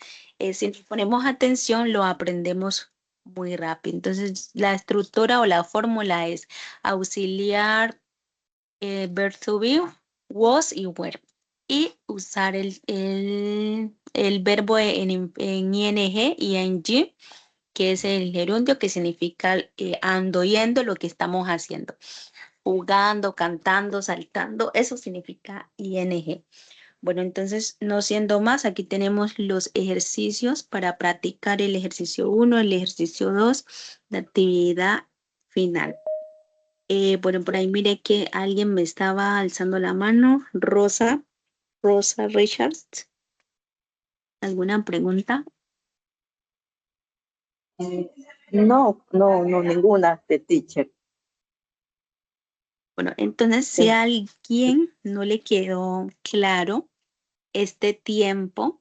si nos ponemos atención lo aprendemos muy rápido. Entonces la estructura o la fórmula es auxiliar, verb to be, was y were. Y usar el verbo en ing y ing, que es el gerundio, que significa ando, yendo, lo que estamos haciendo. Jugando, cantando, saltando, eso significa ing. Bueno, entonces, no siendo más, aquí tenemos los ejercicios para practicar el ejercicio 1, el ejercicio 2, la actividad final. Bueno, por ahí mire que alguien me estaba alzando la mano. Rosa Richards. ¿Alguna pregunta? No, ninguna de teacher. Bueno, entonces si a alguien no le quedó claro este tiempo,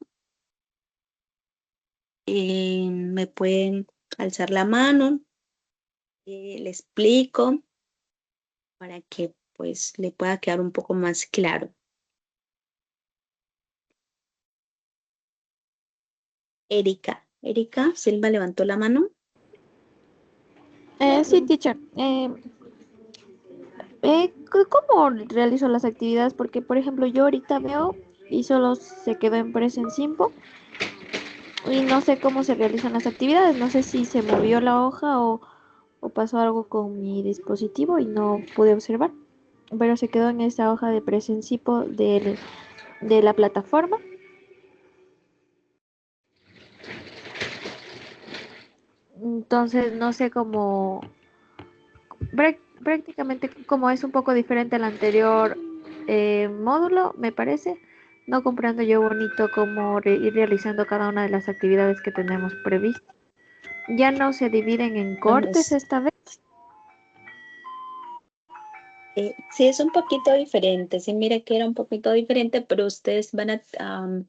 me pueden alzar la mano, le explico para que pues le pueda quedar un poco más claro. Erika Silva levantó la mano. Sí, teacher. ¿Cómo realizo las actividades? Porque, por ejemplo, yo ahorita veo y solo se quedó en present simple y no sé cómo se realizan las actividades. No sé si se movió la hoja o pasó algo con mi dispositivo y no pude observar. Pero se quedó en esa hoja de present simple de la plataforma. Entonces, no sé cómo prácticamente como es un poco diferente al anterior módulo, me parece. No comprendo yo bonito cómo ir realizando cada una de las actividades que tenemos previstas. Ya no se dividen en cortes esta vez. Sí, es un poquito diferente. Sí, mire que era un poquito diferente, pero ustedes van a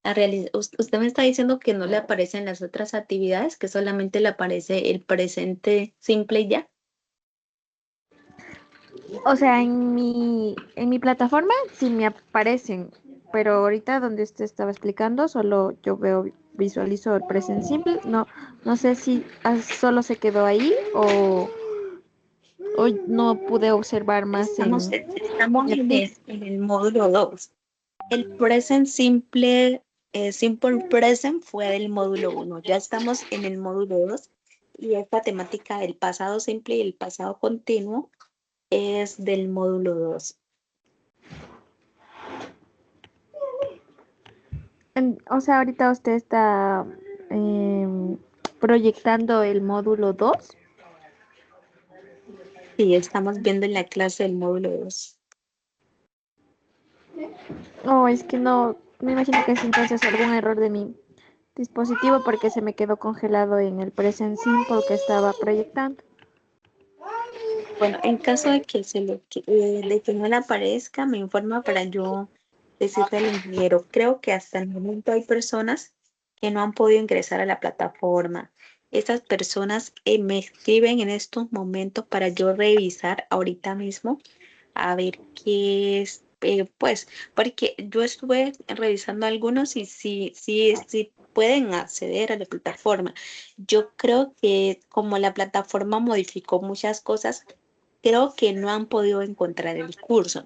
Usted me está diciendo que no le aparecen las otras actividades, que solamente le aparece el presente simple y ya. O sea, en mi plataforma sí me aparecen, pero ahorita donde usted estaba explicando, solo yo visualizo el present simple. No sé si solo se quedó ahí o no pude observar más Estamos en en el en el módulo 2. El present simple, simple present fue del módulo 1. Ya estamos en el módulo 2 y esta temática del pasado simple y el pasado continuo es del módulo 2. O sea, ahorita usted está proyectando el módulo 2. Sí, estamos viendo en la clase del módulo 2. Oh, es que no, me imagino que es entonces algún error de mi dispositivo porque se me quedó congelado en el present simple que estaba proyectando. Bueno, en caso de que de que no le aparezca, me informa para yo decirle al ingeniero. Creo que hasta el momento hay personas que no han podido ingresar a la plataforma. Estas personas me escriben en estos momentos para yo revisar ahorita mismo a ver qué es, pues, porque yo estuve revisando algunos y sí pueden acceder a la plataforma. Yo creo que como la plataforma modificó muchas cosas, creo que no han podido encontrar el curso,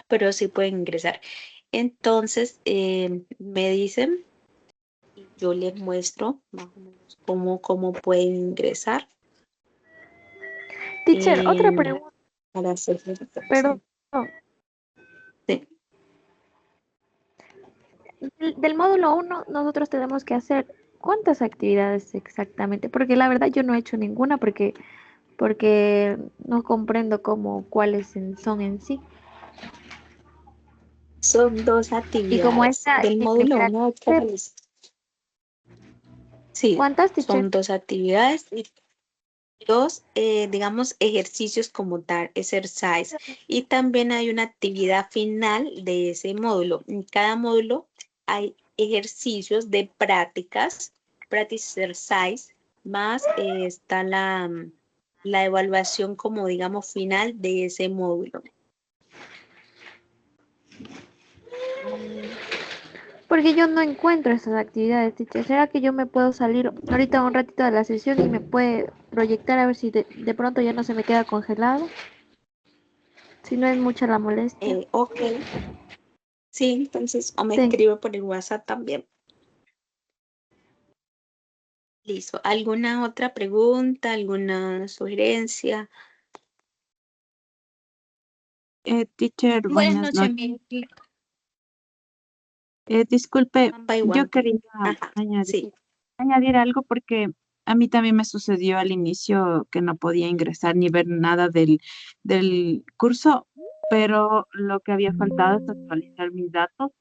pero sí pueden ingresar. Entonces, me dicen y yo les muestro más o menos cómo pueden ingresar. Teacher, otra pregunta, Para hacer perdón. Sí. Del módulo 1 nosotros tenemos que hacer ¿cuántas actividades exactamente? Porque la verdad yo no he hecho ninguna porque no comprendo cuáles son en sí. Son 2 Y como actividades esta del tiene módulo 1 que carácter, realizar. Sí, ¿cuántas, teacher? son 2 actividades y 2, digamos, ejercicios como tal, exercise. Y también hay una actividad final de ese módulo. En cada módulo hay ejercicios de prácticas, practice exercise, más está la evaluación como, digamos, final de ese módulo. Porque yo no encuentro esas actividades, teacher. ¿Será que yo me puedo salir ahorita un ratito de la sesión y me puede proyectar a ver si de pronto ya no se me queda congelado? Si no es mucha la molestia. Ok, sí, entonces, o me Sí. escribe por el WhatsApp también. Listo. ¿Alguna otra pregunta, alguna sugerencia? Teacher, Buenas buenas noches, noches. mi Disculpe, by yo one. quería Ajá, sí. añadir algo porque a mí también me sucedió al inicio que no podía ingresar ni ver nada del curso, pero lo que había faltado es actualizar mis datos.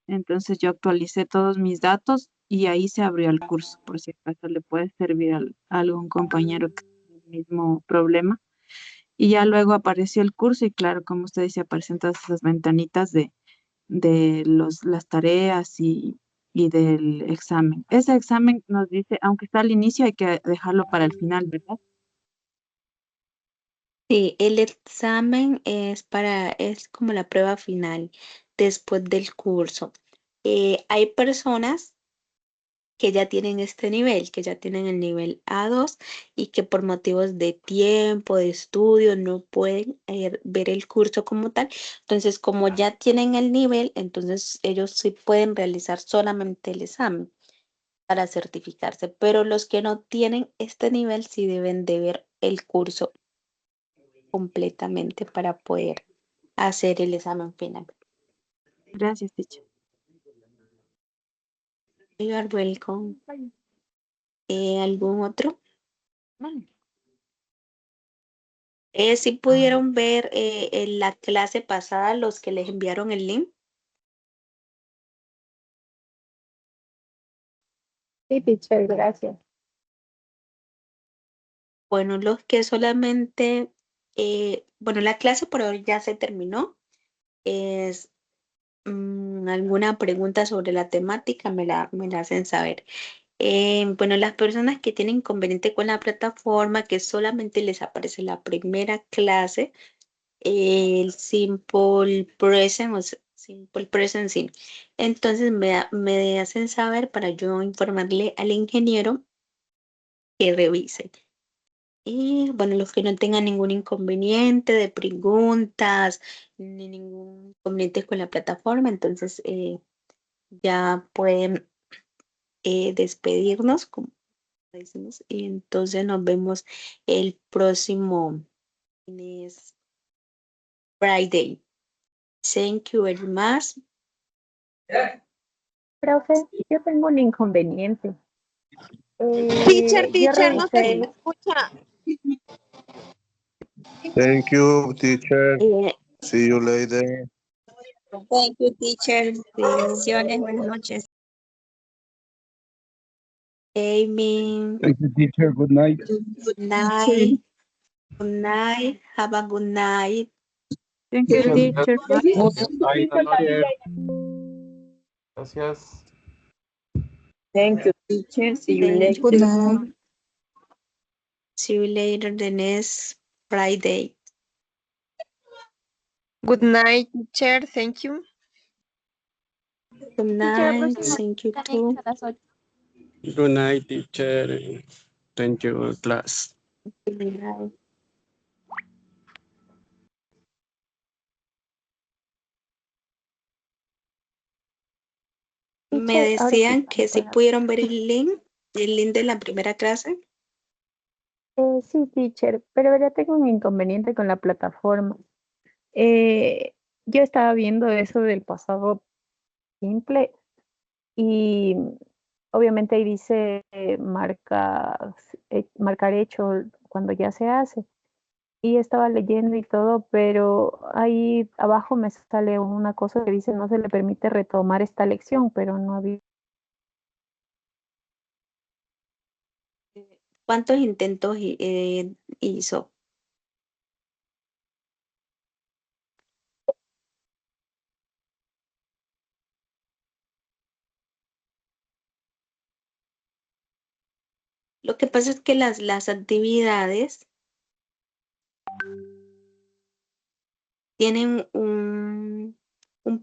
Entonces yo actualicé todos mis datos y ahí se abrió el curso, por si acaso le puede servir a algún compañero que tenga el mismo problema. Y ya luego apareció el curso y claro, como usted dice, aparecen todas esas ventanitas de las tareas y del examen. Ese examen nos dice, aunque está al inicio, hay que dejarlo para el final, ¿verdad? Sí, el examen es como la prueba final después del curso. Hay personas que ya tienen este nivel, que ya tienen el nivel A2 y que por motivos de tiempo, de estudio, no pueden ver el curso como tal. Entonces, como ya tienen el nivel, entonces ellos sí pueden realizar solamente el examen para certificarse, pero los que no tienen este nivel sí deben de ver el curso completamente para poder hacer el examen final. Gracias, teacher. You are welcome. ¿Algún otro? Si pudieron ver en la clase pasada los que les enviaron el link. Sí, teacher, gracias. Bueno, los que solamente, bueno, la clase por hoy ya se terminó. Es alguna pregunta sobre la temática, me la hacen saber. Bueno, las personas que tienen inconveniente con la plataforma, que solamente les aparece la primera clase, el simple present, simple present, sí. Entonces me hacen saber para yo informarle al ingeniero que revise. Y bueno, los que no tengan ningún inconveniente de preguntas, ni ningún inconveniente con la plataforma, entonces ya pueden despedirnos, como decimos, y entonces nos vemos el próximo lunes, Friday. Thank you very much. Profe, yo tengo un inconveniente. Teacher, Yo no sé si me revisé, escucha. Thank you, teacher. Eh, See you later. Thank you, teacher. Bendiciones, buenas noches. Amy, Thank you, teacher. Good night. good night. Good night. Have a good night. Thank you, teacher. Gracias. Thank you, teacher. See you Thank later. you. See you later the next Friday. Good night, teacher. Thank you. Good Teacher, la night. próxima Thank you tenéis too. a las 8. Good night, teacher. Thank you, class. Good night. Me teacher, ahora sí decían que si puedo. pudieron ver el link de la primera clase. Sí, teacher, pero ahora tengo un inconveniente con la plataforma. Yo estaba viendo eso del pasado simple y obviamente ahí dice marcar hecho cuando ya se hace. Y estaba leyendo y todo, pero ahí abajo me sale una cosa que dice no se le permite retomar esta lección, pero no había. ¿Cuántos intentos hizo? Lo que pasa es que las actividades tienen un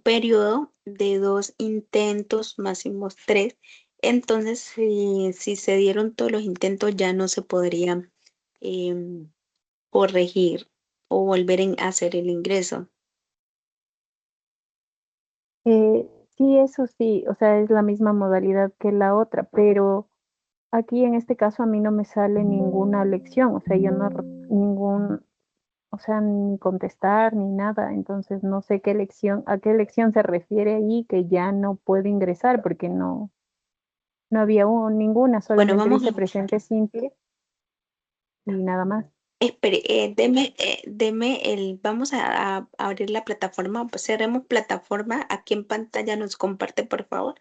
periodo de 2 intentos, máximos 3. Entonces, si se dieron todos los intentos, ya no se podría corregir o volver a hacer el ingreso. Sí, eso sí, o sea, es la misma modalidad que la otra, pero aquí en este caso a mí no me sale ninguna lección, o sea, yo no, o sea, ni contestar ni nada, entonces no sé a qué lección se refiere ahí que ya no puedo ingresar porque no había ninguna, Bueno, solamente vamos dice a... presente simple y nada más. Espere, vamos a abrir la plataforma, pues cerremos plataforma, aquí en pantalla nos comparte, por favor.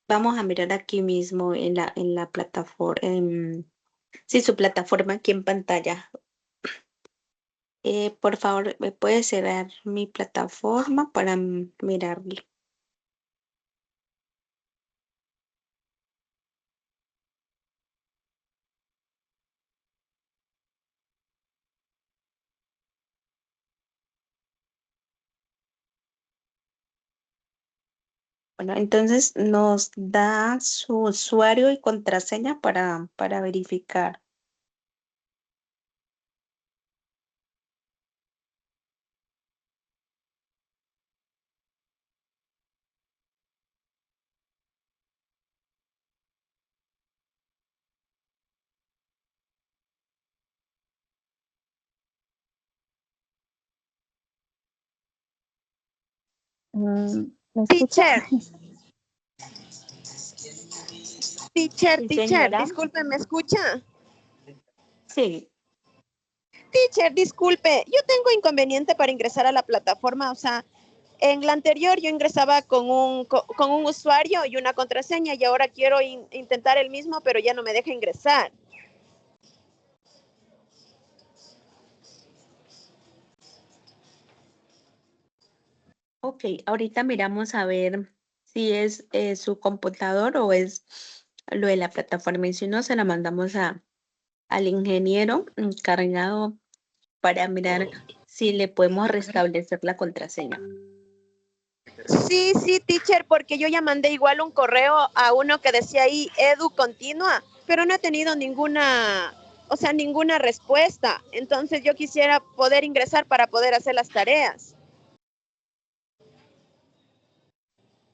Vamos a mirar aquí mismo en la plataforma, sí, su plataforma aquí en pantalla. Por favor, ¿me puede cerrar mi plataforma para mirarlo? Bueno, entonces nos da su usuario y contraseña para verificar. ¿Me escucha? Teacher, Sí, teacher, señora. disculpe, ¿me escucha? Sí. Teacher, disculpe, yo tengo inconveniente para ingresar a la plataforma, o sea, en la anterior yo ingresaba con un usuario y una contraseña y ahora quiero intentar el mismo, pero ya no me deja ingresar. Ok, ahorita miramos a ver si es su computador o es lo de la plataforma. Y si no, se la mandamos al ingeniero encargado para mirar si le podemos restablecer la contraseña. Sí, sí, teacher, porque yo ya mandé igual un correo a uno que decía ahí Edu continua, pero no he tenido ninguna, o sea, ninguna respuesta. Entonces yo quisiera poder ingresar para poder hacer las tareas.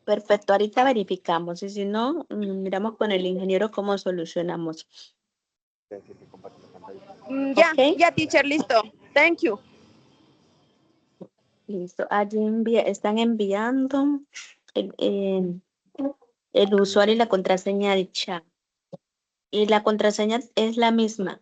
Perfecto, ahorita verificamos y si no, miramos con el ingeniero cómo solucionamos. Ya, Ok. ya, teacher, listo. Thank you. Listo, allí están enviando el usuario y la contraseña del chat. Y la contraseña es la misma.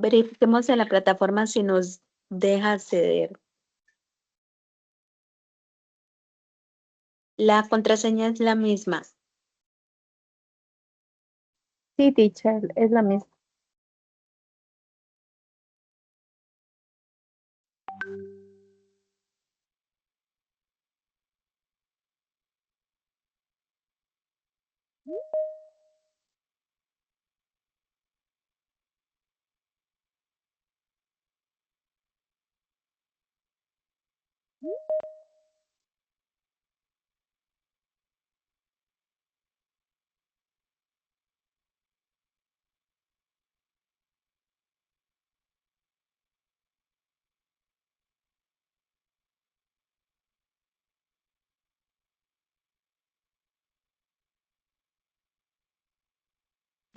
Verifiquemos en la plataforma si nos deja acceder. La contraseña es la misma. Sí, teacher, es la misma.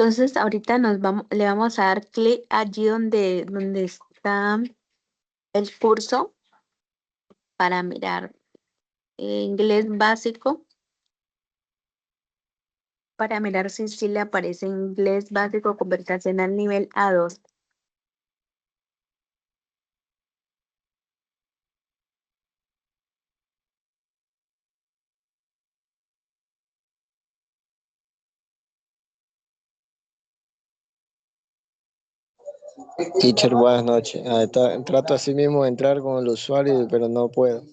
Entonces, ahorita le vamos a dar clic allí donde está el curso para mirar inglés básico. Para mirar si le aparece inglés básico conversacional nivel A2. Teacher, buenas noches. Trato así mismo de entrar con el usuario, pero no puedo.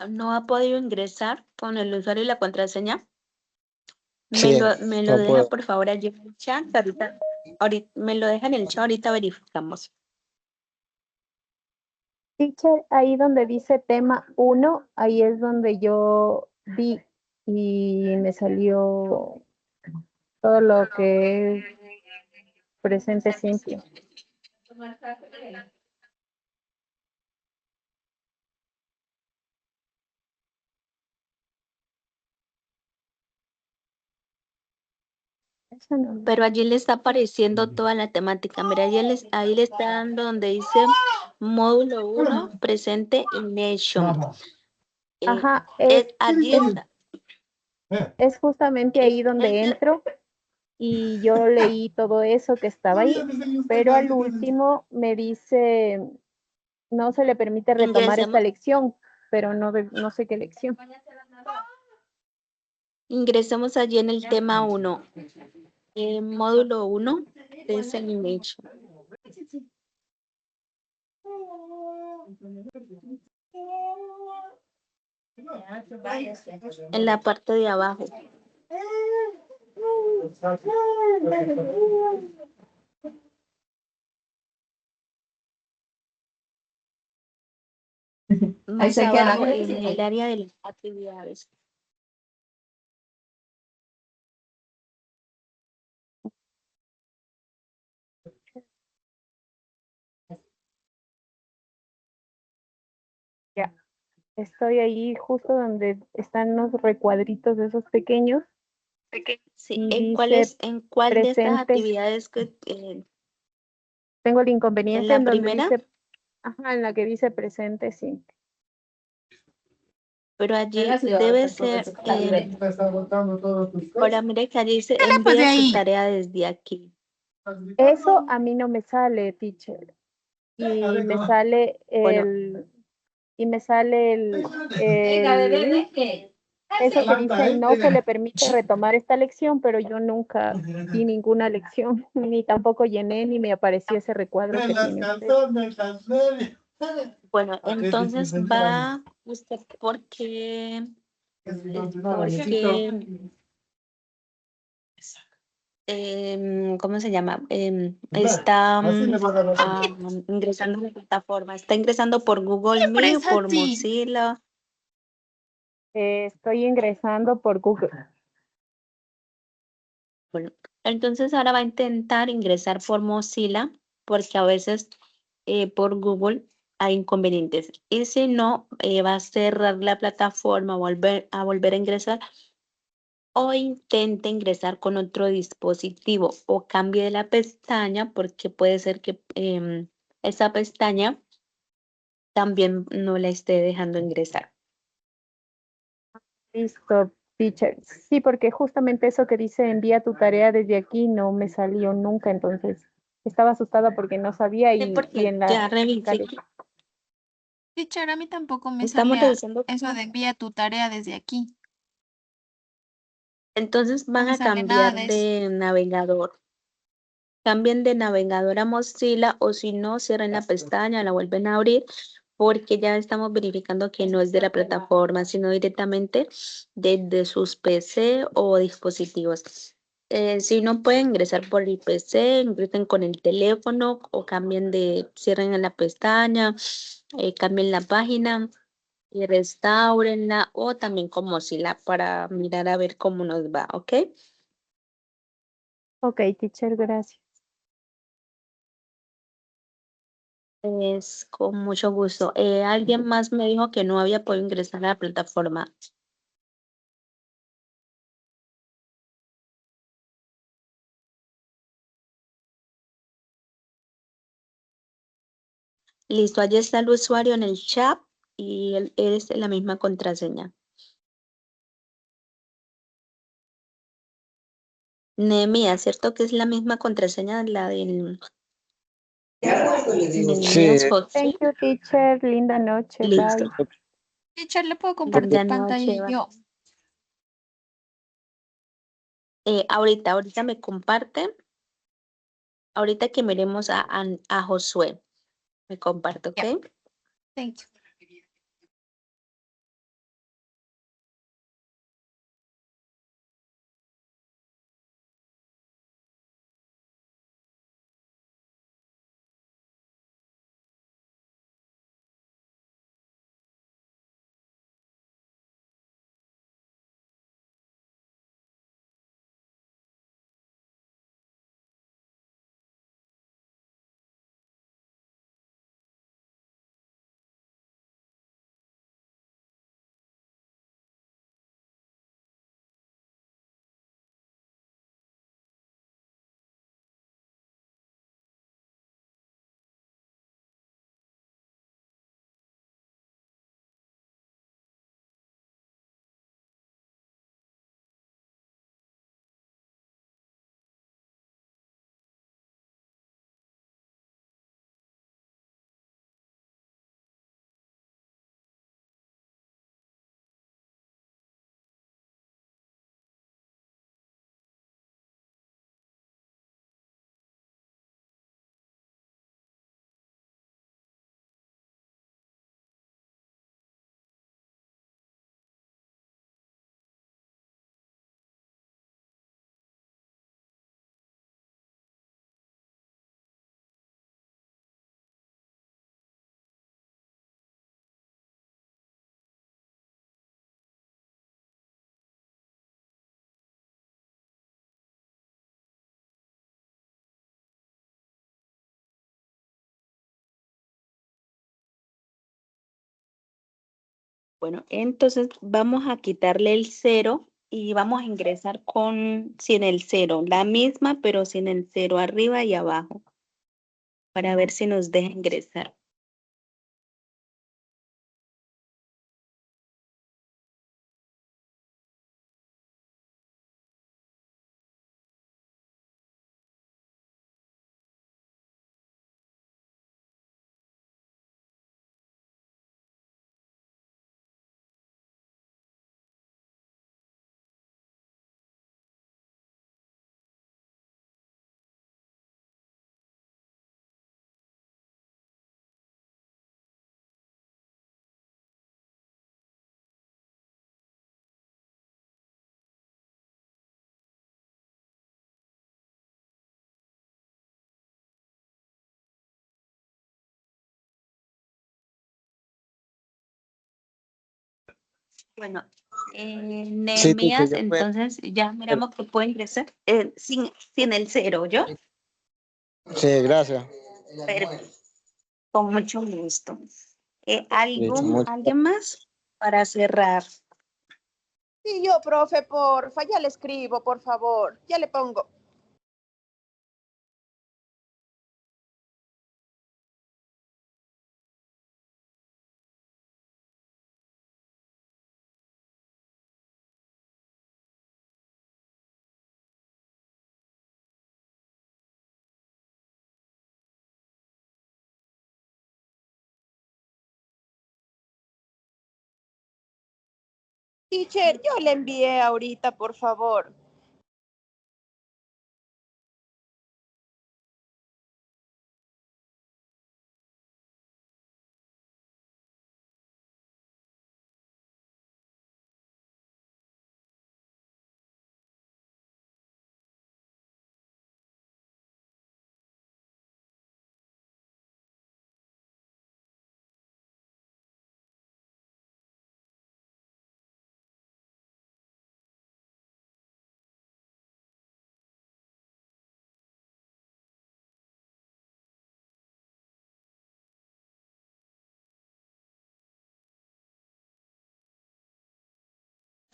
¿No ha podido ingresar con el usuario y la contraseña? Sí, Me lo no deja puedo. por favor allí en el chat. Ahorita me lo deja en el chat, ahorita verificamos. Teacher, ahí donde dice tema 1, ahí es donde yo vi y me salió todo lo que es presente simple. Eso no. Pero allí le está apareciendo toda la temática. Mira, ahí le está dando donde dice módulo 1, presente in nation. Ajá, Allí está. es justamente ahí donde entro y yo leí todo eso que estaba ahí, pero al último me dice, no se le permite retomar esta lección, pero no sé qué lección. Ingresemos allí en el tema 1. Módulo 1 es animation. En la parte de abajo. Más abajo en el área de las actividades. Estoy ahí justo donde están los recuadritos de esos pequeños Sí, y ¿en dice en cuál de estas presente. actividades Tengo el en inconveniente la en donde primera? dice, ajá, en la que dice presente, sí. Pero allí debe ser, ahora mire que allí dice Teléfono de envía su ahí. tarea desde aquí. Eso a mí no me sale, teacher. Y me sale Bueno, eso que dice no se le permite retomar esta lección, pero yo nunca di ninguna lección, ni tampoco llené, ni me apareció ese recuadro que tiene usted. bueno, entonces va usted porque ¿cómo se llama? Está ingresando a la plataforma. Está ingresando por Google Meet, por Mozilla. Estoy ingresando por Google. Bueno, entonces ahora va a intentar ingresar por Mozilla porque a veces por Google hay inconvenientes. Y si no, va a cerrar la plataforma, volver a ingresar o intente ingresar con otro dispositivo o cambie de la pestaña porque puede ser que esa pestaña también no la esté dejando ingresar. Listo, teacher. Sí, porque justamente eso que dice envía tu tarea desde aquí no me salió nunca, entonces estaba asustada porque no sabía Sí, y porque en la ya revisé. Teacher, a mí tampoco me Estamos sale revisando. eso de envía tu tarea desde aquí. Entonces No van me a sale nada cambiar de eso. de navegador. Cambien de navegador a Mozilla o si no, cierren la pestaña, la vuelven a abrir porque ya estamos verificando que no es de la plataforma, sino directamente desde sus PC o dispositivos. Si no pueden ingresar por el PC, ingresen con el teléfono o cierren la pestaña, cambien la página y restáurenla o también con Mozilla para mirar a ver cómo nos va, ¿ok? Ok, teacher, gracias. Es con mucho gusto. Alguien más me dijo que no había podido ingresar a la plataforma. Listo, allí está el usuario en el chat y él es la misma contraseña. Nehemías, ¿cierto que es la misma contraseña la del Nehemías Sí, José? Thank you, teacher. Linda noche. Listo. Bye. Teacher, ¿le puedo Linda compartir pantalla noche. yo? Ahorita me comparte. Ahorita que miremos a Josué. Me comparto, ¿ok? Yeah. Thank you. Bueno, entonces vamos a quitarle el 0 y vamos a ingresar sin el 0, la misma, pero sin el 0 arriba y abajo, para ver si nos deja ingresar. Bueno, Sí, Nehemías, teacher, entonces ya miramos que puede ingresar sin el 0, ¿yo? sí, gracias. Perfecto, con mucho gusto. Listo, muchas ¿Alguien más para cerrar? Sí, yo, profe, porfa, ya le escribo, por favor. Ya le pongo. Teacher, yo le envié ahorita, por favor.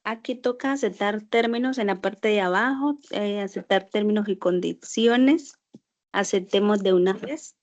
Aquí toca aceptar términos en la parte de abajo, aceptar términos y condiciones. Aceptemos de una vez.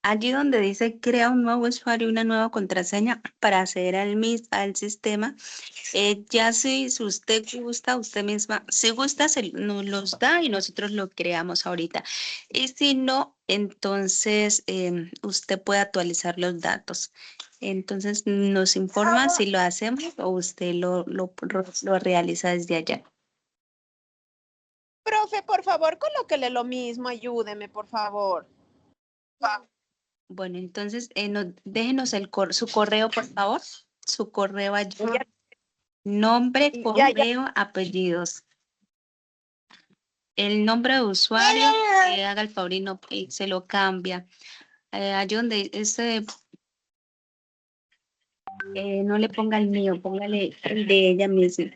Allí donde dice crea un nuevo usuario y una nueva contraseña para acceder al sistema, ya si usted gusta, usted misma, si gusta, nos los da y nosotros lo creamos ahorita. Y si no, entonces usted puede actualizar los datos. Entonces nos informa si lo hacemos o usted lo realiza desde allá. Profe, por favor, colóquele lo mismo, ayúdeme, por favor. Bueno, entonces déjenos su correo, por favor. Su correo allí. Nombre, Ya, ya. correo, apellidos. El nombre de usuario, haga el favor y se lo cambia. Allí donde no le ponga el mío, póngale el de ella misma.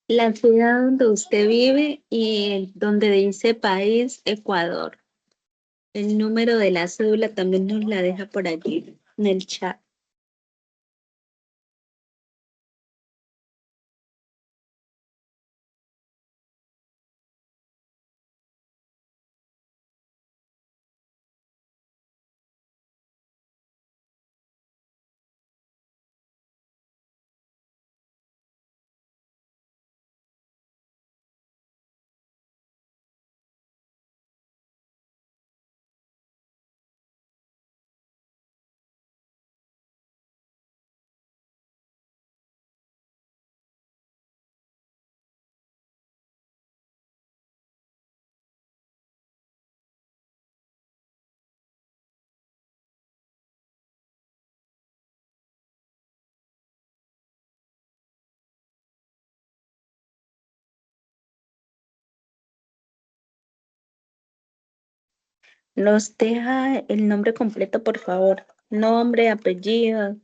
La ciudad donde usted vive y donde dice país, Ecuador. El número de la cédula también nos la deja por allí en el chat. Nos deja el nombre completo, por favor. Nombre, apellido.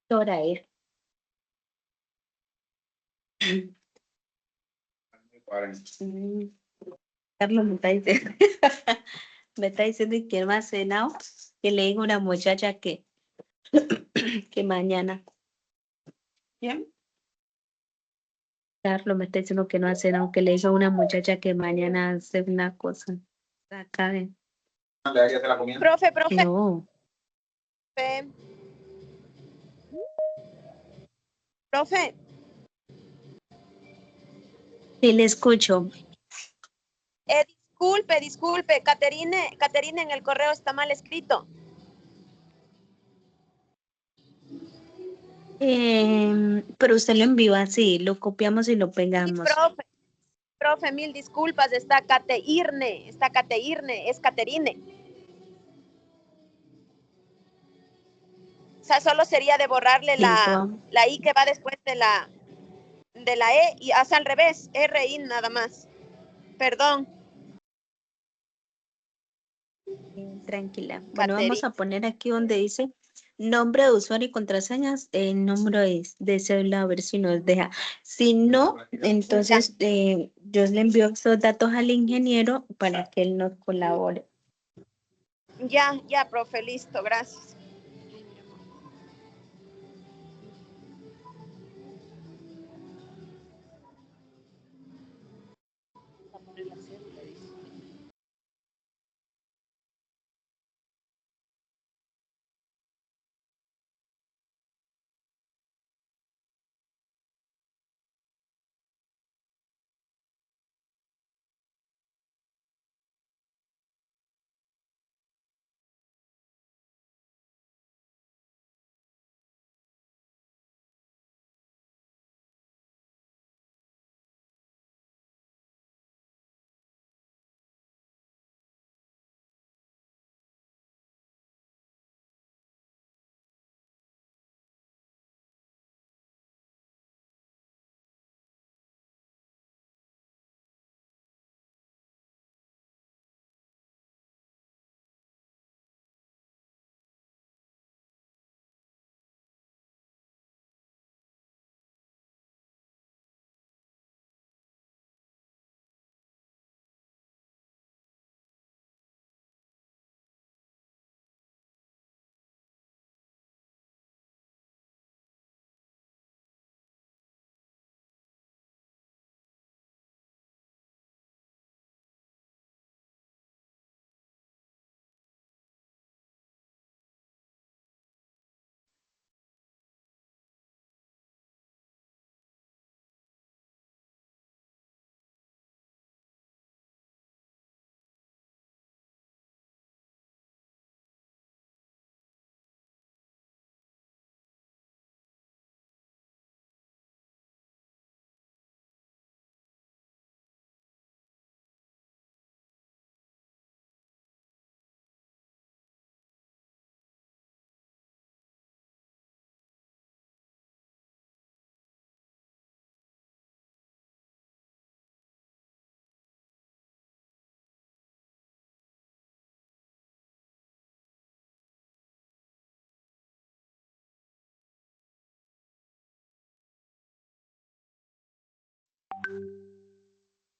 ¿Qué hora es? Carlos me está diciendo, me está diciendo que él va a cenar, que le digo a una muchacha que mañana. ¿Bien? Carlos me está diciendo que no ha cenado, que le digo a una muchacha que mañana hace una cosa. Acá ven. Profe. No. Profe. Sí, le escucho. Disculpe, Caterine, en el correo está mal escrito. Pero usted lo envió así, lo copiamos y lo pegamos. Profe, mil disculpas, está Cateirne, es Caterine. O sea, solo sería de borrarle la I que va después de la E y hace al revés, RI nada más. Perdón. Tranquila. Bueno, vamos a poner aquí donde dice nombre de usuario y contraseñas, el número de cédula, a ver si nos deja. Si no, entonces yo le envío estos datos al ingeniero para que él nos colabore. Ya, profe, listo, gracias.